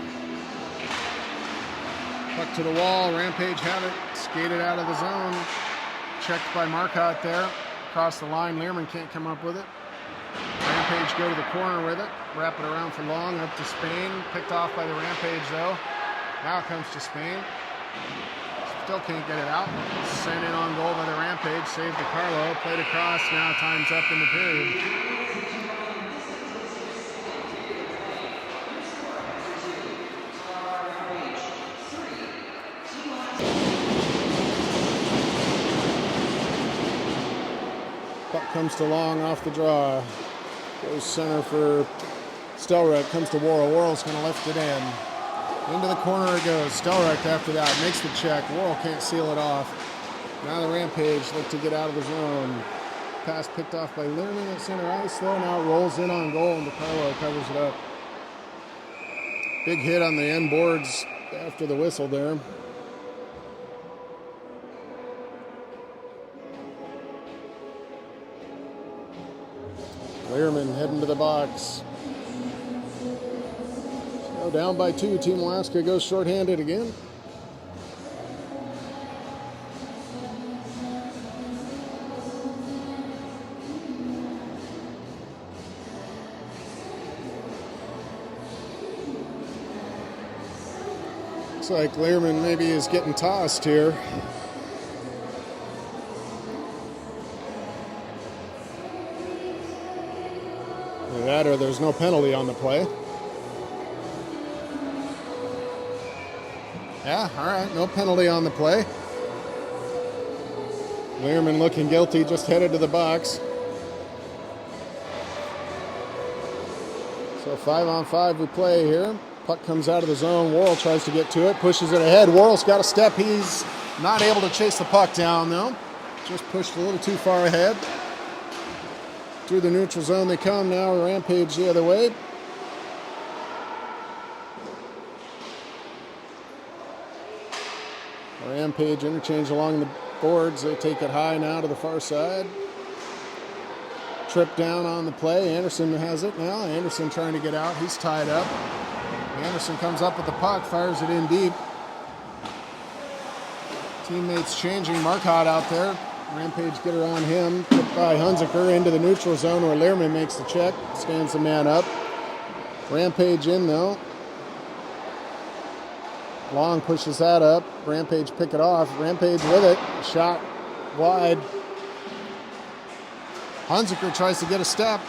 Puck to the wall. Rampage have it. Skated out of the zone. Checked by Marcotte there. Across the line, Learman can't come up with it. Rampage go to the corner with it. Wrap it around for Long, up to Spain. Picked off by the Rampage though. Now it comes to Spain. Still can't get it out. Sent in on goal by the Rampage. Saved to Carlo. Played across. Now time's up in the period. Puck comes to Long off the draw. Goes center for Stelreich. Comes to Worrell. Worrell's going to lift it in. Into the corner it goes. Stelreich after that. Makes the check. Worrell can't seal it off. Now the Rampage look to get out of the zone. Pass picked off by Learman at center ice though. Now it rolls in on goal and DeCarlo covers it up. Big hit on the end boards after the whistle there. Learman heading to the box. So down by 2. Team Alaska goes shorthanded again. Looks like Learman maybe is getting tossed here. That or there's no penalty on the play. Yeah, all right. No penalty on the play. Learman looking guilty, just headed to the box. So 5-on-5 we play here. Puck comes out of the zone. Worrell tries to get to it, pushes it ahead. Worrell's got a step. He's not able to chase the puck down, though. Just pushed a little too far ahead. Through the neutral zone they come now. Rampage the other way. Rampage interchange along the boards. They take it high now to the far side. Trip down on the play. Anderson has it now. Anderson trying to get out. He's tied up. Anderson comes up with the puck, fires it in deep. Teammates changing. Marcotte out there. Rampage get around him. Put by Hunziker into the neutral zone where Learman makes the check. Stands the man up. Rampage in though. Long pushes that up. Rampage pick it off. Rampage with it. Shot wide. Hunziker tries to get a step.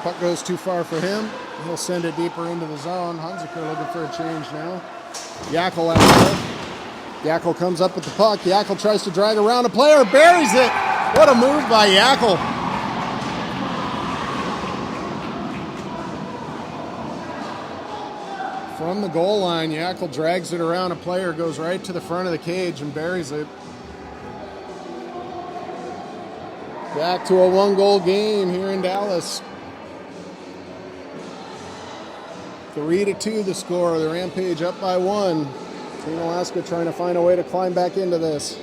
Puck goes too far for him. He'll send it deeper into the zone. Hunziker looking for a change now. Yackel out there. Yackel comes up with the puck. Yackel tries to drag around a player. Buries it. What a move by Yackel. From the goal line, Yackel drags it around a player, goes right to the front of the cage and buries it. Back to a one-goal game here in Dallas. 3-2 the score. The Rampage up by 1. Team Alaska trying to find a way to climb back into this.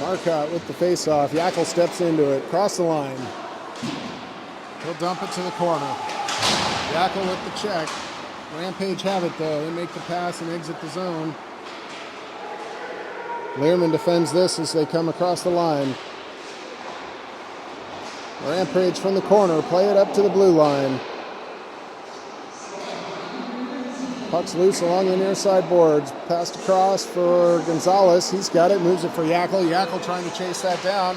Marcotte with the face-off. Yackel steps into it. Cross the line. He'll dump it to the corner. Yackel with the check. Rampage have it though. They make the pass and exit the zone. Learman defends this as they come across the line. Rampage from the corner. Play it up to the blue line. Puck's loose along the near side boards. Passed across for Gonzalez. He's got it. Moves it for Yackel. Yackel trying to chase that down.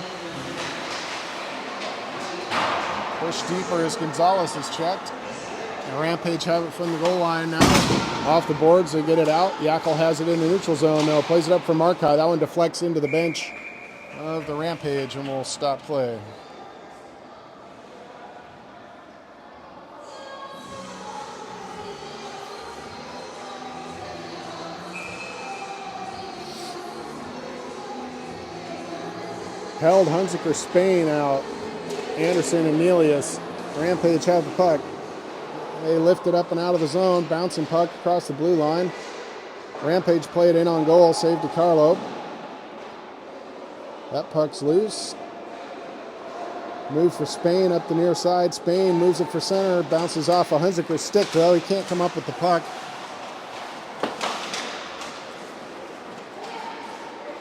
Push deeper as Gonzalez is checked. And Rampage have it from the goal line now. Off the boards, they get it out. Yackel has it in the neutral zone now. Plays it up for Marcotte. That one deflects into the bench of the Rampage and will stop play. Held Hunziker Spain out. Anderson and Nelius. Rampage have the puck. They lift it up and out of the zone. Bouncing puck across the blue line. Rampage played in on goal. Saved DiCarlo. That puck's loose. Move for Spain up the near side. Spain moves it for center. Bounces off a Hunziker stick though. He can't come up with the puck.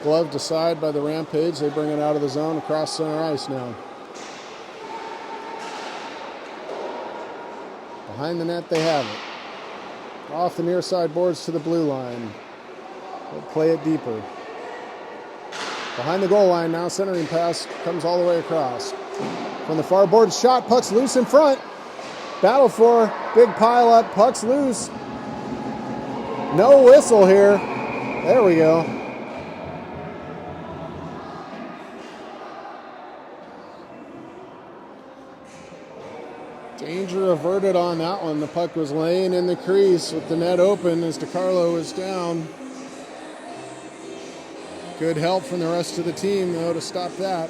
Gloved aside by the Rampage. They bring it out of the zone across center ice now. Behind the net they have it. Off the near side boards to the blue line. They'll play it deeper. Behind the goal line now, centering pass comes all the way across. From the far boards, shot, puck's loose in front. Battle for big pile up, puck's loose. No whistle here. There we go. Danger averted on that one. The puck was laying in the crease with the net open as DiCarlo was down. Good help from the rest of the team, though, to stop that.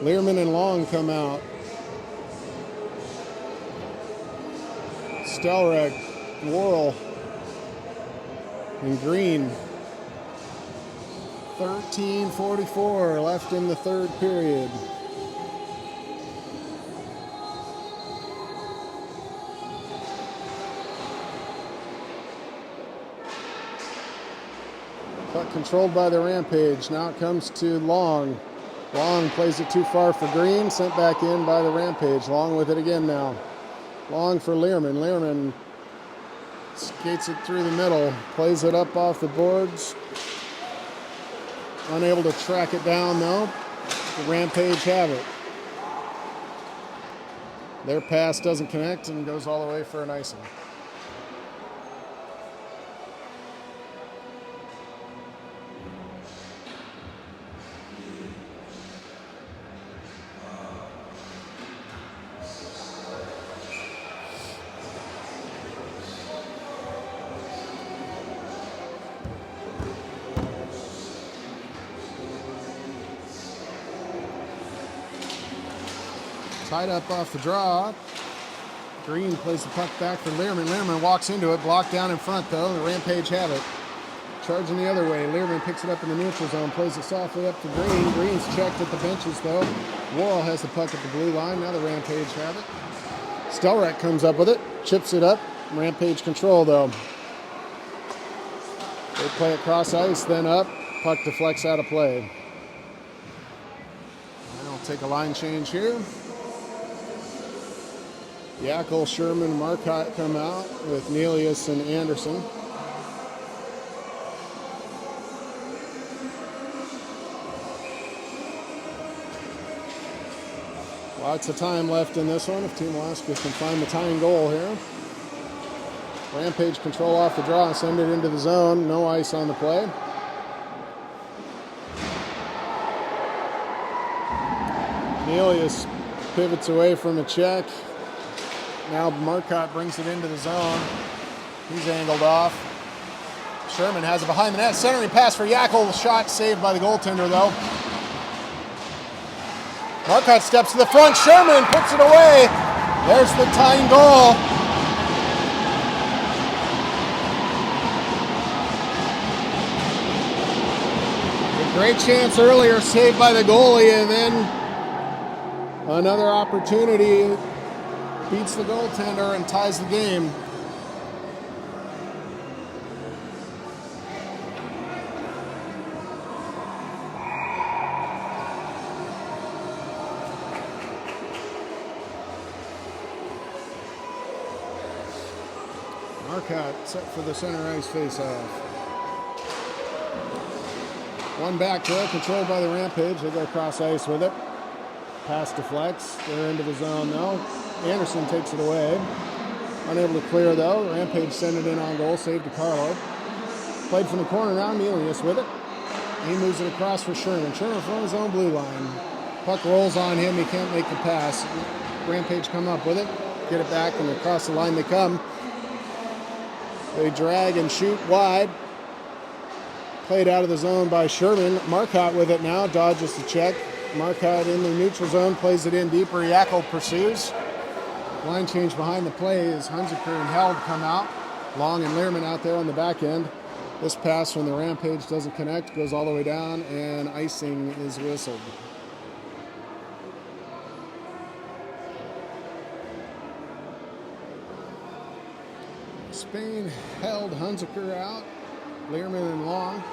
Learman and Long come out. Stelreg, Worrell, and Green. 13:44 left in the third period. Puck controlled by the Rampage. Now it comes to Long. Long plays it too far for Green. Sent back in by the Rampage. Long with it again now. Long for Learman. Learman skates it through the middle. Plays it up off the boards. Unable to track it down though. the Rampage have it. Their pass doesn't connect and goes all the way for an icing. Tied up off the draw. Green plays the puck back for Learman. Learman walks into it, blocked down in front though. The Rampage have it. Charging the other way. Learman picks it up in the neutral zone, plays it softly up to Green. Green's checked at the benches though. Worrell has the puck at the blue line. Now the Rampage have it. Stelrack comes up with it, chips it up. Rampage control though. They play it cross ice, then up. Puck deflects out of play. And I'll take a line change here. Yackel, Sherman, Marcotte come out with Nelius and Anderson. Lots of time left in this one if Team Alaska can find the tying goal here. Rampage control off the draw, send it into the zone. No ice on the play. Nelius pivots away from a check. Now Marcotte brings it into the zone. He's angled off. Sherman has it behind the net. Centering pass for Yackel. Shot saved by the goaltender though. Marcotte steps to the front. Sherman puts it away. There's the tying goal. A great chance earlier, saved by the goalie, and then another opportunity. Beats the goaltender and ties the game. Marcotte set for the center ice face-off. One back row, controlled by the Rampage. They go cross ice with it. Pass deflects. They're into the zone now. Anderson takes it away. Unable to clear though. Rampage send it in on goal. Saved to Carlo. Played from the corner now. Nelius with it. He moves it across for Sherman. Sherman from his own blue line. Puck rolls on him. He can't make the pass. Rampage come up with it. Get it back and across the line they come. They drag and shoot wide. Played out of the zone by Sherman. Marcotte with it now. Dodges the check. Marcotte in the neutral zone. Plays it in deeper. Yackel pursues. Line change behind the play as Hunziker and Held come out. Long and Learman out there on the back end. This pass from the Rampage doesn't connect, goes all the way down, and icing is whistled. Spain held Hunziker out. Learman and Long.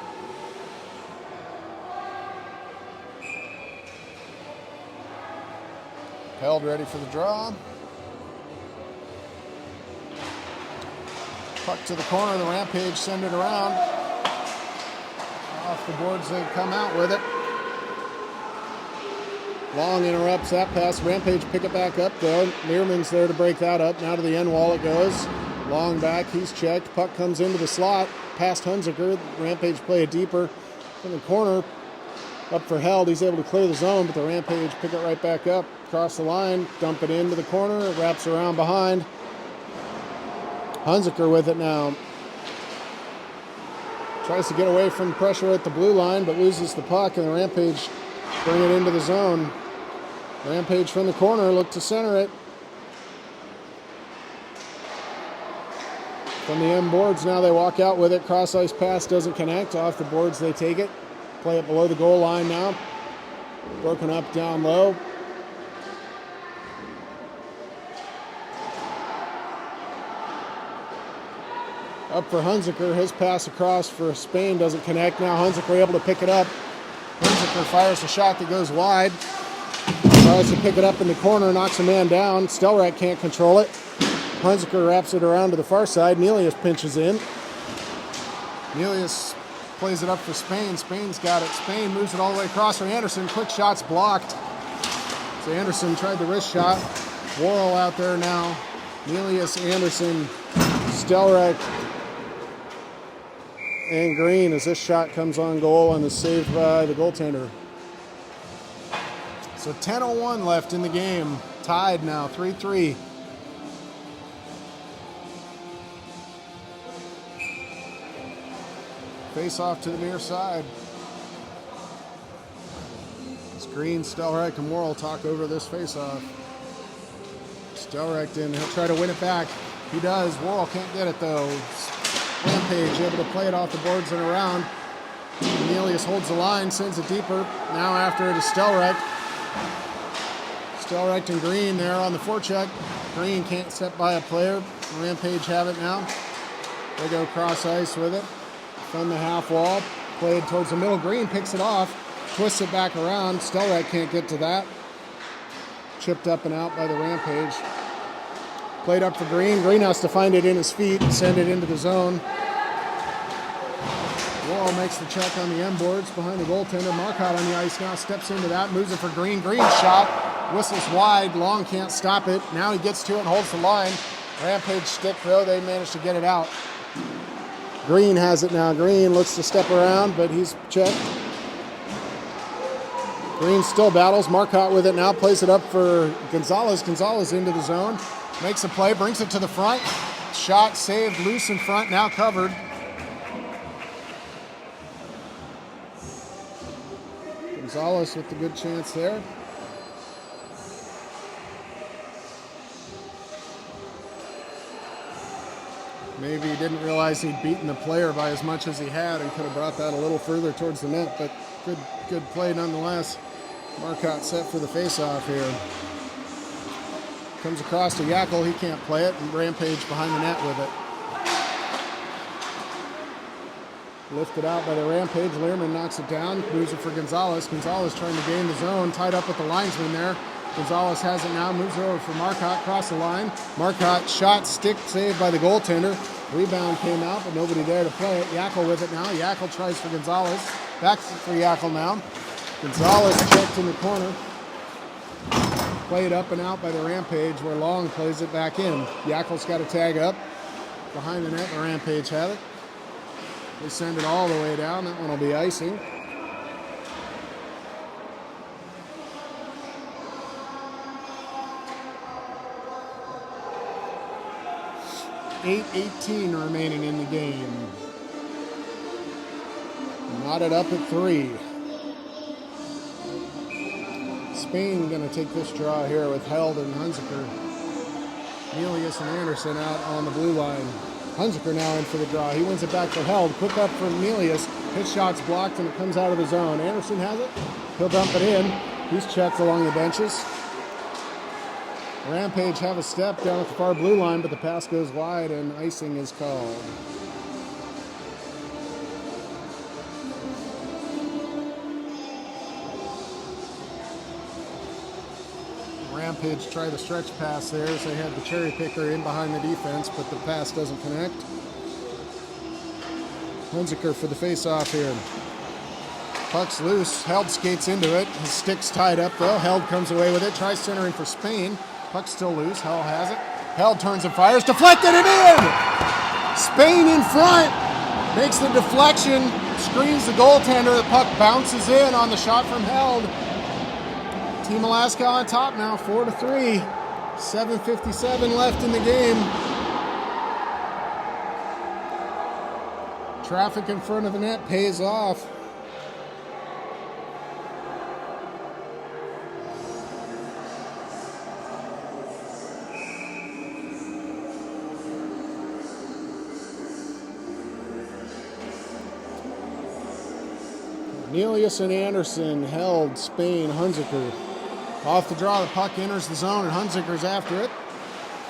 Held ready for the draw. Puck to the corner, the Rampage send it around. Off the boards, they come out with it. Long interrupts that pass. Rampage pick it back up though. Learman's there to break that up. Now to the end wall it goes. Long back, he's checked. Puck comes into the slot. Past Hunziker. Rampage play it deeper. In the corner, up for Held. He's able to clear the zone, but the Rampage pick it right back up. Across the line, dump it into the corner. It wraps around behind. Hunziker with it now. Tries to get away from pressure at the blue line, but loses the puck, and the Rampage bring it into the zone. Rampage from the corner, look to center it. From the end boards, now they walk out with it. Cross ice pass doesn't connect. Off the boards, they take it. Play it below the goal line now. Broken up down low. Up for Hunziker. His pass across for Spain doesn't connect. Now Hunziker able to pick it up. Hunziker fires a shot that goes wide. Tries to pick it up in the corner, knocks a man down. Stelrack can't control it. Hunziker wraps it around to the far side. Nelius pinches in. Nelius plays it up for Spain. Spain's got it. Spain moves it all the way across for Anderson. Quick shot's blocked. So Anderson tried the wrist shot. Worrell out there now. Nelius, Anderson, Stelreich, and Green as this shot comes on goal and is saved by the goaltender. So 10:01 left in the game. Tied now, 3-3. Face off to the near side. It's Green, Stelreich, and Worrell talk over this face off. Stelreich in, he'll try to win it back. He does. Worrell can't get it though. Rampage able to play it off the boards and around. Nelius holds the line, sends it deeper. Now after it is Stelreich. Stelreich and Green there on the forecheck. Green can't step by a player. Rampage have it now. They go cross ice with it. From the half wall, played towards the middle. Green picks it off, twists it back around. Stelreich can't get to that. Chipped up and out by the Rampage. Played up for Green. Green has to find it in his feet and send it into the zone. Worrell makes the check on the end boards behind the goaltender. Marcotte on the ice now, steps into that, moves it for Green. Green shot, whistles wide. Long can't stop it. Now he gets to it and holds the line. Rampage stick though, they managed to get it out. Green has it now. Green looks to step around, but he's checked. Green still battles. Marcotte with it now. Plays it up for Gonzalez. Gonzalez into the zone. Makes a play. Brings it to the front. Shot saved. Loose in front. Now covered. Gonzalez with the good chance there. Maybe he didn't realize he'd beaten the player by as much as he had and could have brought that a little further towards the net, but good play nonetheless. Marcotte set for the face-off here. Comes across to Yackel, he can't play it, and Rampage behind the net with it. Lifted out by the Rampage, Learman knocks it down, moves it for Gonzalez. Gonzalez trying to gain the zone, tied up with the linesman there. Gonzalez has it now, moves it over for Marcotte, cross the line. Marcotte shot, stick saved by the goaltender. Rebound came out, but nobody there to play it. Yackel with it now. Yackel tries for Gonzalez. Back for Yackel now. Gonzalez checked in the corner. Played up and out by the Rampage, where Long plays it back in. Yackel's got a tag up. Behind the net, the Rampage have it. They send it all the way down. That one will be icing. 8:18 remaining in the game. Knotted up at 3. Spain going to take this draw here with Held and Hunziker. Nelius and Anderson out on the blue line. Hunziker now in for the draw. He wins it back for Held. Quick up from Nelius. His shot's blocked and it comes out of the zone. Anderson has it. He'll dump it in. He's checked along the benches. Rampage have a step down at the far blue line, but the pass goes wide and icing is called. Rampage tried the stretch pass there as they had the cherry picker in behind the defense, but the pass doesn't connect. Hunziker for the face-off here. Puck's loose. Held skates into it. His stick's tied up though. Held comes away with it. Tries centering for Spain. Puck's still loose. Held has it. Held turns and fires. Deflected and in! Spain in front. Makes the deflection. Screens the goaltender. The puck bounces in on the shot from Held. Team Alaska on top now, 4-3. 7:57 left in the game. Traffic in front of the net pays off. Nelius and Anderson, Held, Spain, Hunziker. Off the draw, the puck enters the zone and Hunziker's after it.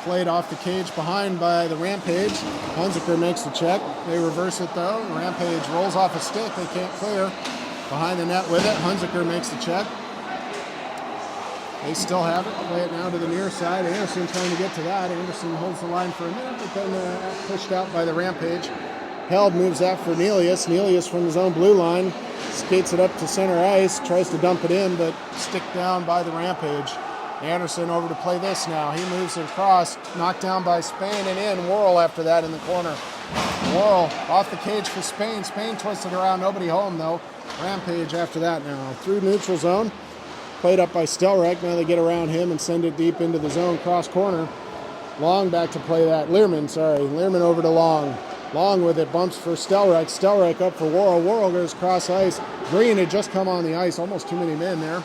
Played off the cage behind by the Rampage. Hunziker makes the check. They reverse it though. Rampage rolls off a stick. They can't clear. Behind the net with it. Hunziker makes the check. They still have it. Play it now to the near side. Anderson trying to get to that. Anderson holds the line for a minute, but then pushed out by the Rampage. Held moves that for Nelius. Nelius from his own blue line skates it up to center ice, tries to dump it in, but stick down by the Rampage. Anderson over to play this now. He moves it across, knocked down by Spain and in. Worrell after that in the corner. Worrell off the cage for Spain. Spain twisted around, nobody home though. Rampage after that now. Through neutral zone. Played up by Stelrek. Now they get around him and send it deep into the zone, cross corner. Long back to play that. Learman over to Long. Long with it, bumps for Stelrek. Stelrek up for Worrell. Worrell goes cross ice. Green had just come on the ice. Almost too many men there.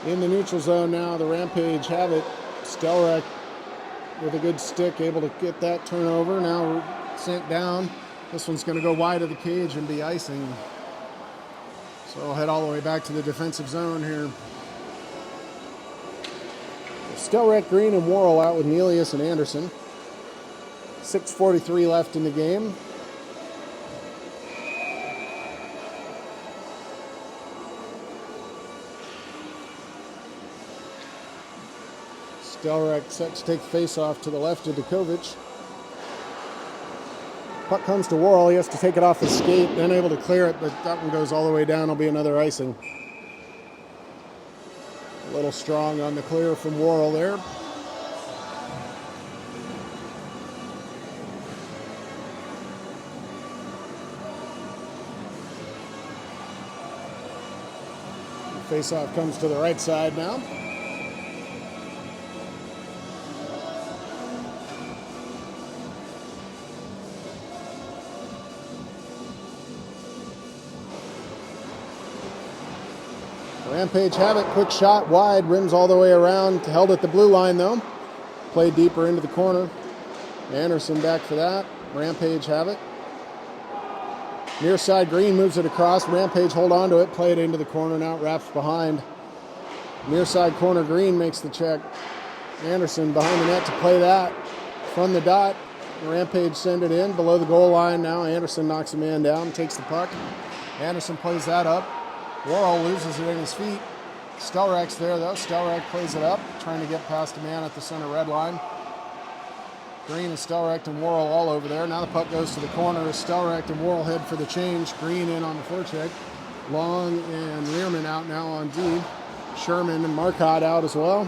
In the neutral zone now, the Rampage have it. Stelrek with a good stick, able to get that turnover. Now sent down. This one's going to go wide of the cage and be icing. So we'll head all the way back to the defensive zone here. Stelrek, Green, and Worrell out with Nelius and Anderson. 6:43 left in the game. Stelrek set to take the face-off to the left of Djokovic. Puck comes to Worrell. He has to take it off his skate, then able to clear it, but that one goes all the way down. It'll be another icing. A little strong on the clear from Worrell there. Face-off comes to the right side now. Rampage have it, quick shot, wide, rims all the way around, held at the blue line though. Played deeper into the corner. Anderson back for that. Rampage have it. Near side, Green moves it across. Rampage hold on to it, play it into the corner, now it wraps behind. Near side corner, Green makes the check. Anderson behind the net to play that. From the dot, Rampage send it in, below the goal line now. Anderson knocks a man down, takes the puck. Anderson plays that up. Worrell loses it in his feet. Stelrek's there though. Stelrek plays it up, trying to get past a man at the center red line. Green and Stelrek and Worrell all over there. Now the puck goes to the corner. Stelrek and Worrell head for the change. Green in on the forecheck. Long and Learman out now on D. Sherman and Marcotte out as well.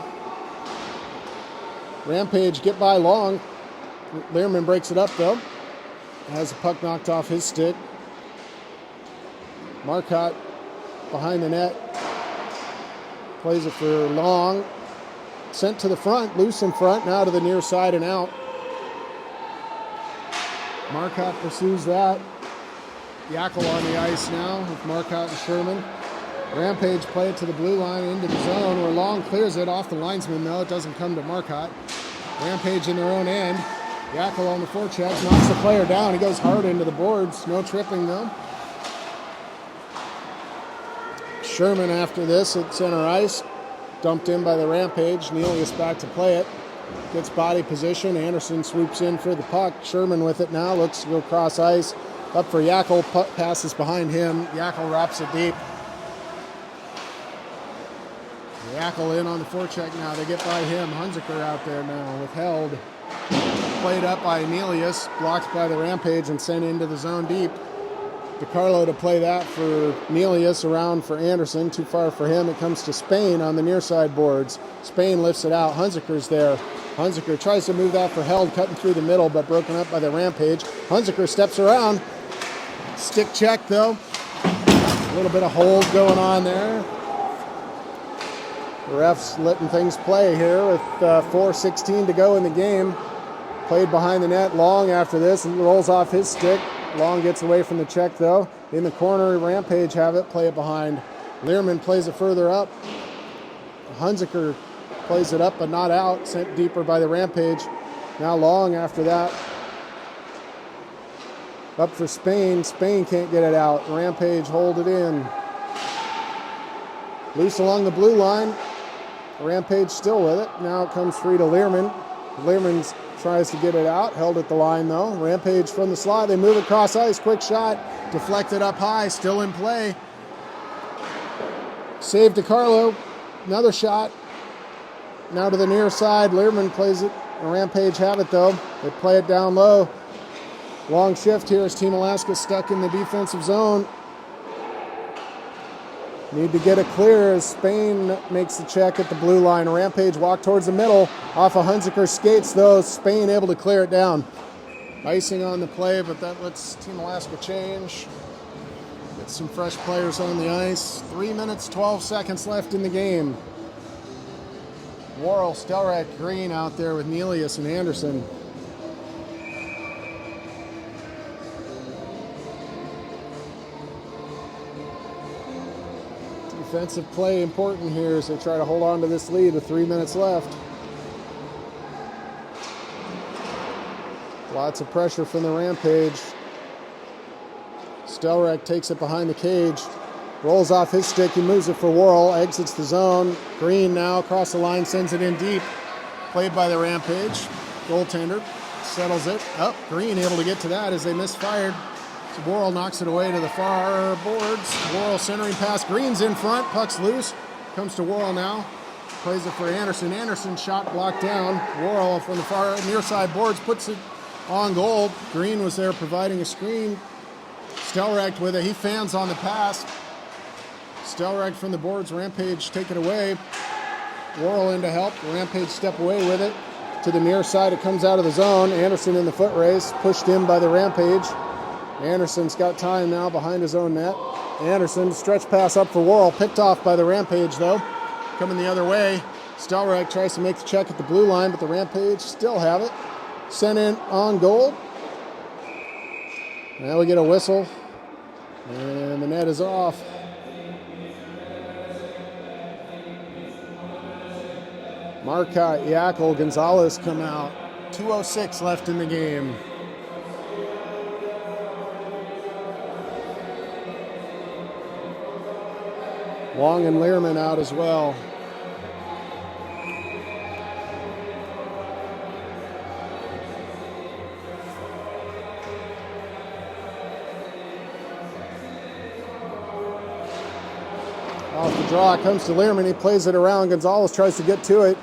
Rampage get by Long. Learman breaks it up though. Has the puck knocked off his stick. Marcotte behind the net. Plays it for Long. Sent to the front, loose in front, now to the near side and out. Marcotte pursues that. Yackel on the ice now with Marcotte and Sherman. Rampage play it to the blue line into the zone where Long clears it off the linesman though. It doesn't come to Marcotte. Rampage in their own end. Yackel on the forecheck, knocks the player down. He goes hard into the boards. No tripping though. Sherman after this at center ice. Dumped in by the Rampage. Nelius back to play it. Gets body position. Anderson swoops in for the puck. Sherman with it now. Looks to go cross ice. Up for Yackel. Puck passes behind him. Yackel wraps it deep. Yackel in on the forecheck now. They get by him. Hunziker out there now withheld. Played up by Nelius. Blocked by the Rampage and sent into the zone deep. DiCarlo to play that for Nelius, around for Anderson. Too far for him. It comes to Spain on the near side boards. Spain lifts it out. Hunziker's there. Hunziker tries to move that for Held, cutting through the middle, but broken up by the Rampage. Hunziker steps around. Stick check, though. A little bit of hold going on there. The refs letting things play here with 4:16 to go in the game. Played behind the net. Long after this and rolls off his stick. Long gets away from the check, though. In the corner, Rampage have it. Play it behind. Learman plays it further up. Hunziker plays it up, but not out. Sent deeper by the Rampage. Now Long after that. Up for Spain. Spain can't get it out. Rampage hold it in. Loose along the blue line. Rampage still with it. Now it comes free to Learman. Learman tries to get it out. Held at the line, though. Rampage from the slot. They move across ice. Quick shot. Deflected up high. Still in play. Save DiCarlo. Another shot. Now to the near side. Learman plays it The Rampage have it though. They play it down low. Long shift here as Team Alaska stuck in the defensive zone. Need to get it clear as Spain makes the check at the blue line. Rampage walk towards the middle. Off of Hunziker's skates though. Spain able to clear it down. Icing on the play, but that lets Team Alaska change. Get some fresh players on the ice. 3 minutes, 12 seconds left in the game. Worrell, Stelrach, Green out there with Nelius and Anderson. Defensive play important here as they try to hold on to this lead with 3 minutes left. Lots of pressure from the Rampage. Stelrach takes it behind the cage. Rolls off his stick, he moves it for Worrell, exits the zone. Green now across the line, sends it in deep. Played by the Rampage. Goaltender settles it. Oh, Green able to get to that as they misfired. So Worrell knocks it away to the far boards. Worrell centering pass. Green's in front, puck's loose. Comes to Worrell now. Plays it for Anderson. Anderson shot blocked down. Worrell from the far near side boards puts it on goal. Green was there providing a screen. Stelrach with it. He fans on the pass. Stelrach from the boards. Rampage take it away. Worrell in to help. Rampage step away with it. To the near side, it comes out of the zone. Anderson in the foot race. Pushed in by the Rampage. Anderson's got time now behind his own net. Anderson, stretch pass up for Worrell. Picked off by the Rampage, though. Coming the other way. Stelrach tries to make the check at the blue line, but the Rampage still have it. Sent in on goal. Now we get a whistle. And the net is off. Marcotte, Yakel, Gonzalez come out. 2:06 left in the game. Long and Learman out as well. Off the draw, comes to Learman. He plays it around. Gonzalez tries to get to it.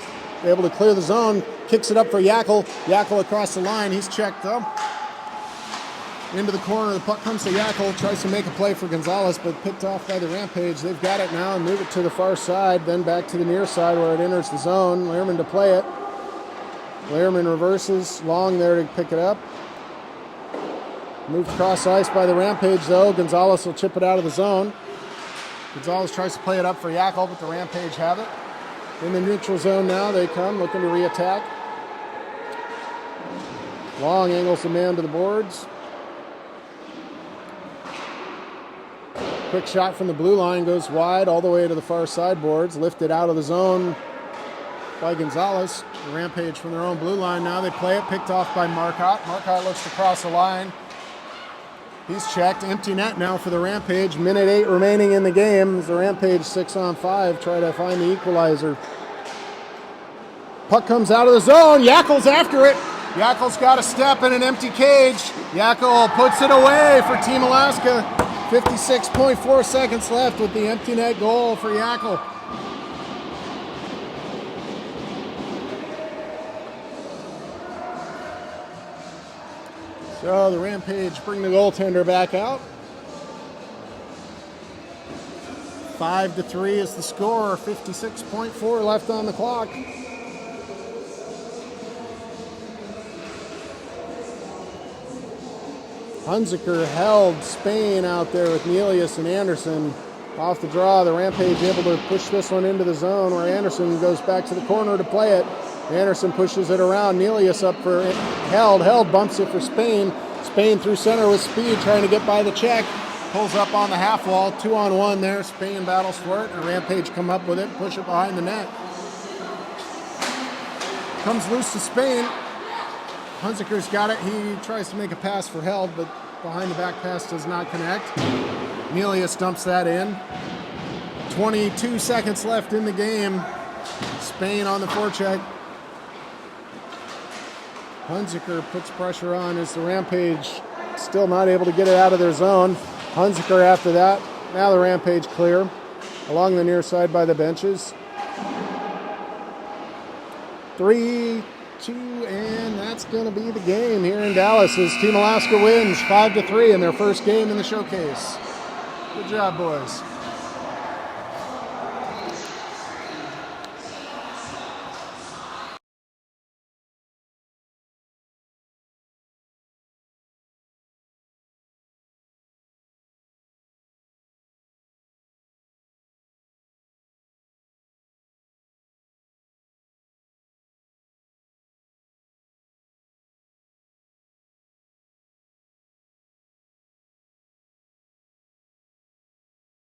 Able to clear the zone. Kicks it up for Yakel. Yakel across the line. He's checked though. Into the corner. The puck comes to Yakel. Tries to make a play for Gonzalez, but picked off by the Rampage. They've got it now and move it to the far side. Then back to the near side where it enters the zone. Learman to play it. Learman reverses. Long there to pick it up. Moved across ice by the Rampage though. Gonzalez will chip it out of the zone. Gonzalez tries to play it up for Yakel, but the Rampage have it. In the neutral zone now, they come, looking to re-attack. Long angles the man to the boards. Quick shot from the blue line, goes wide all the way to the far side boards. Lifted out of the zone by Gonzalez. The Rampage from their own blue line now. They play it, picked off by Marcotte. Marcotte looks to cross the line. He's checked. Empty net now for the Rampage. Minute 8 remaining in the game as the Rampage 6-on-5 try to find the equalizer. Puck comes out of the zone. Yakel's after it. Yakel's got a step in an empty cage. Yakel puts it away for Team Alaska. 56.4 seconds left with the empty net goal for Yakel. So the Rampage bring the goaltender back out. 5-3 is the score. 56.4 left on the clock. Hunziker held Spain out there with Nelius and Anderson. Off the draw, the Rampage able to push this one into the zone where Anderson goes back to the corner to play it. Anderson pushes it around. Nelius up for Held. Held bumps it for Spain. Spain through center with speed, trying to get by the check. Pulls up on the half wall. 2-on-1 there. Spain battles for it. And Rampage come up with it, push it behind the net. Comes loose to Spain. Hunziker's got it. He tries to make a pass for Held, but behind the back pass does not connect. Nelius dumps that in. 22 seconds left in the game. Spain on the forecheck. Hunziker puts pressure on as the Rampage still not able to get it out of their zone. Hunziker after that. Now the Rampage clear along the near side by the benches. 3-2 2, and that's going to be the game here in Dallas as Team Alaska wins 5-3 in their first game in the showcase. Good job, boys.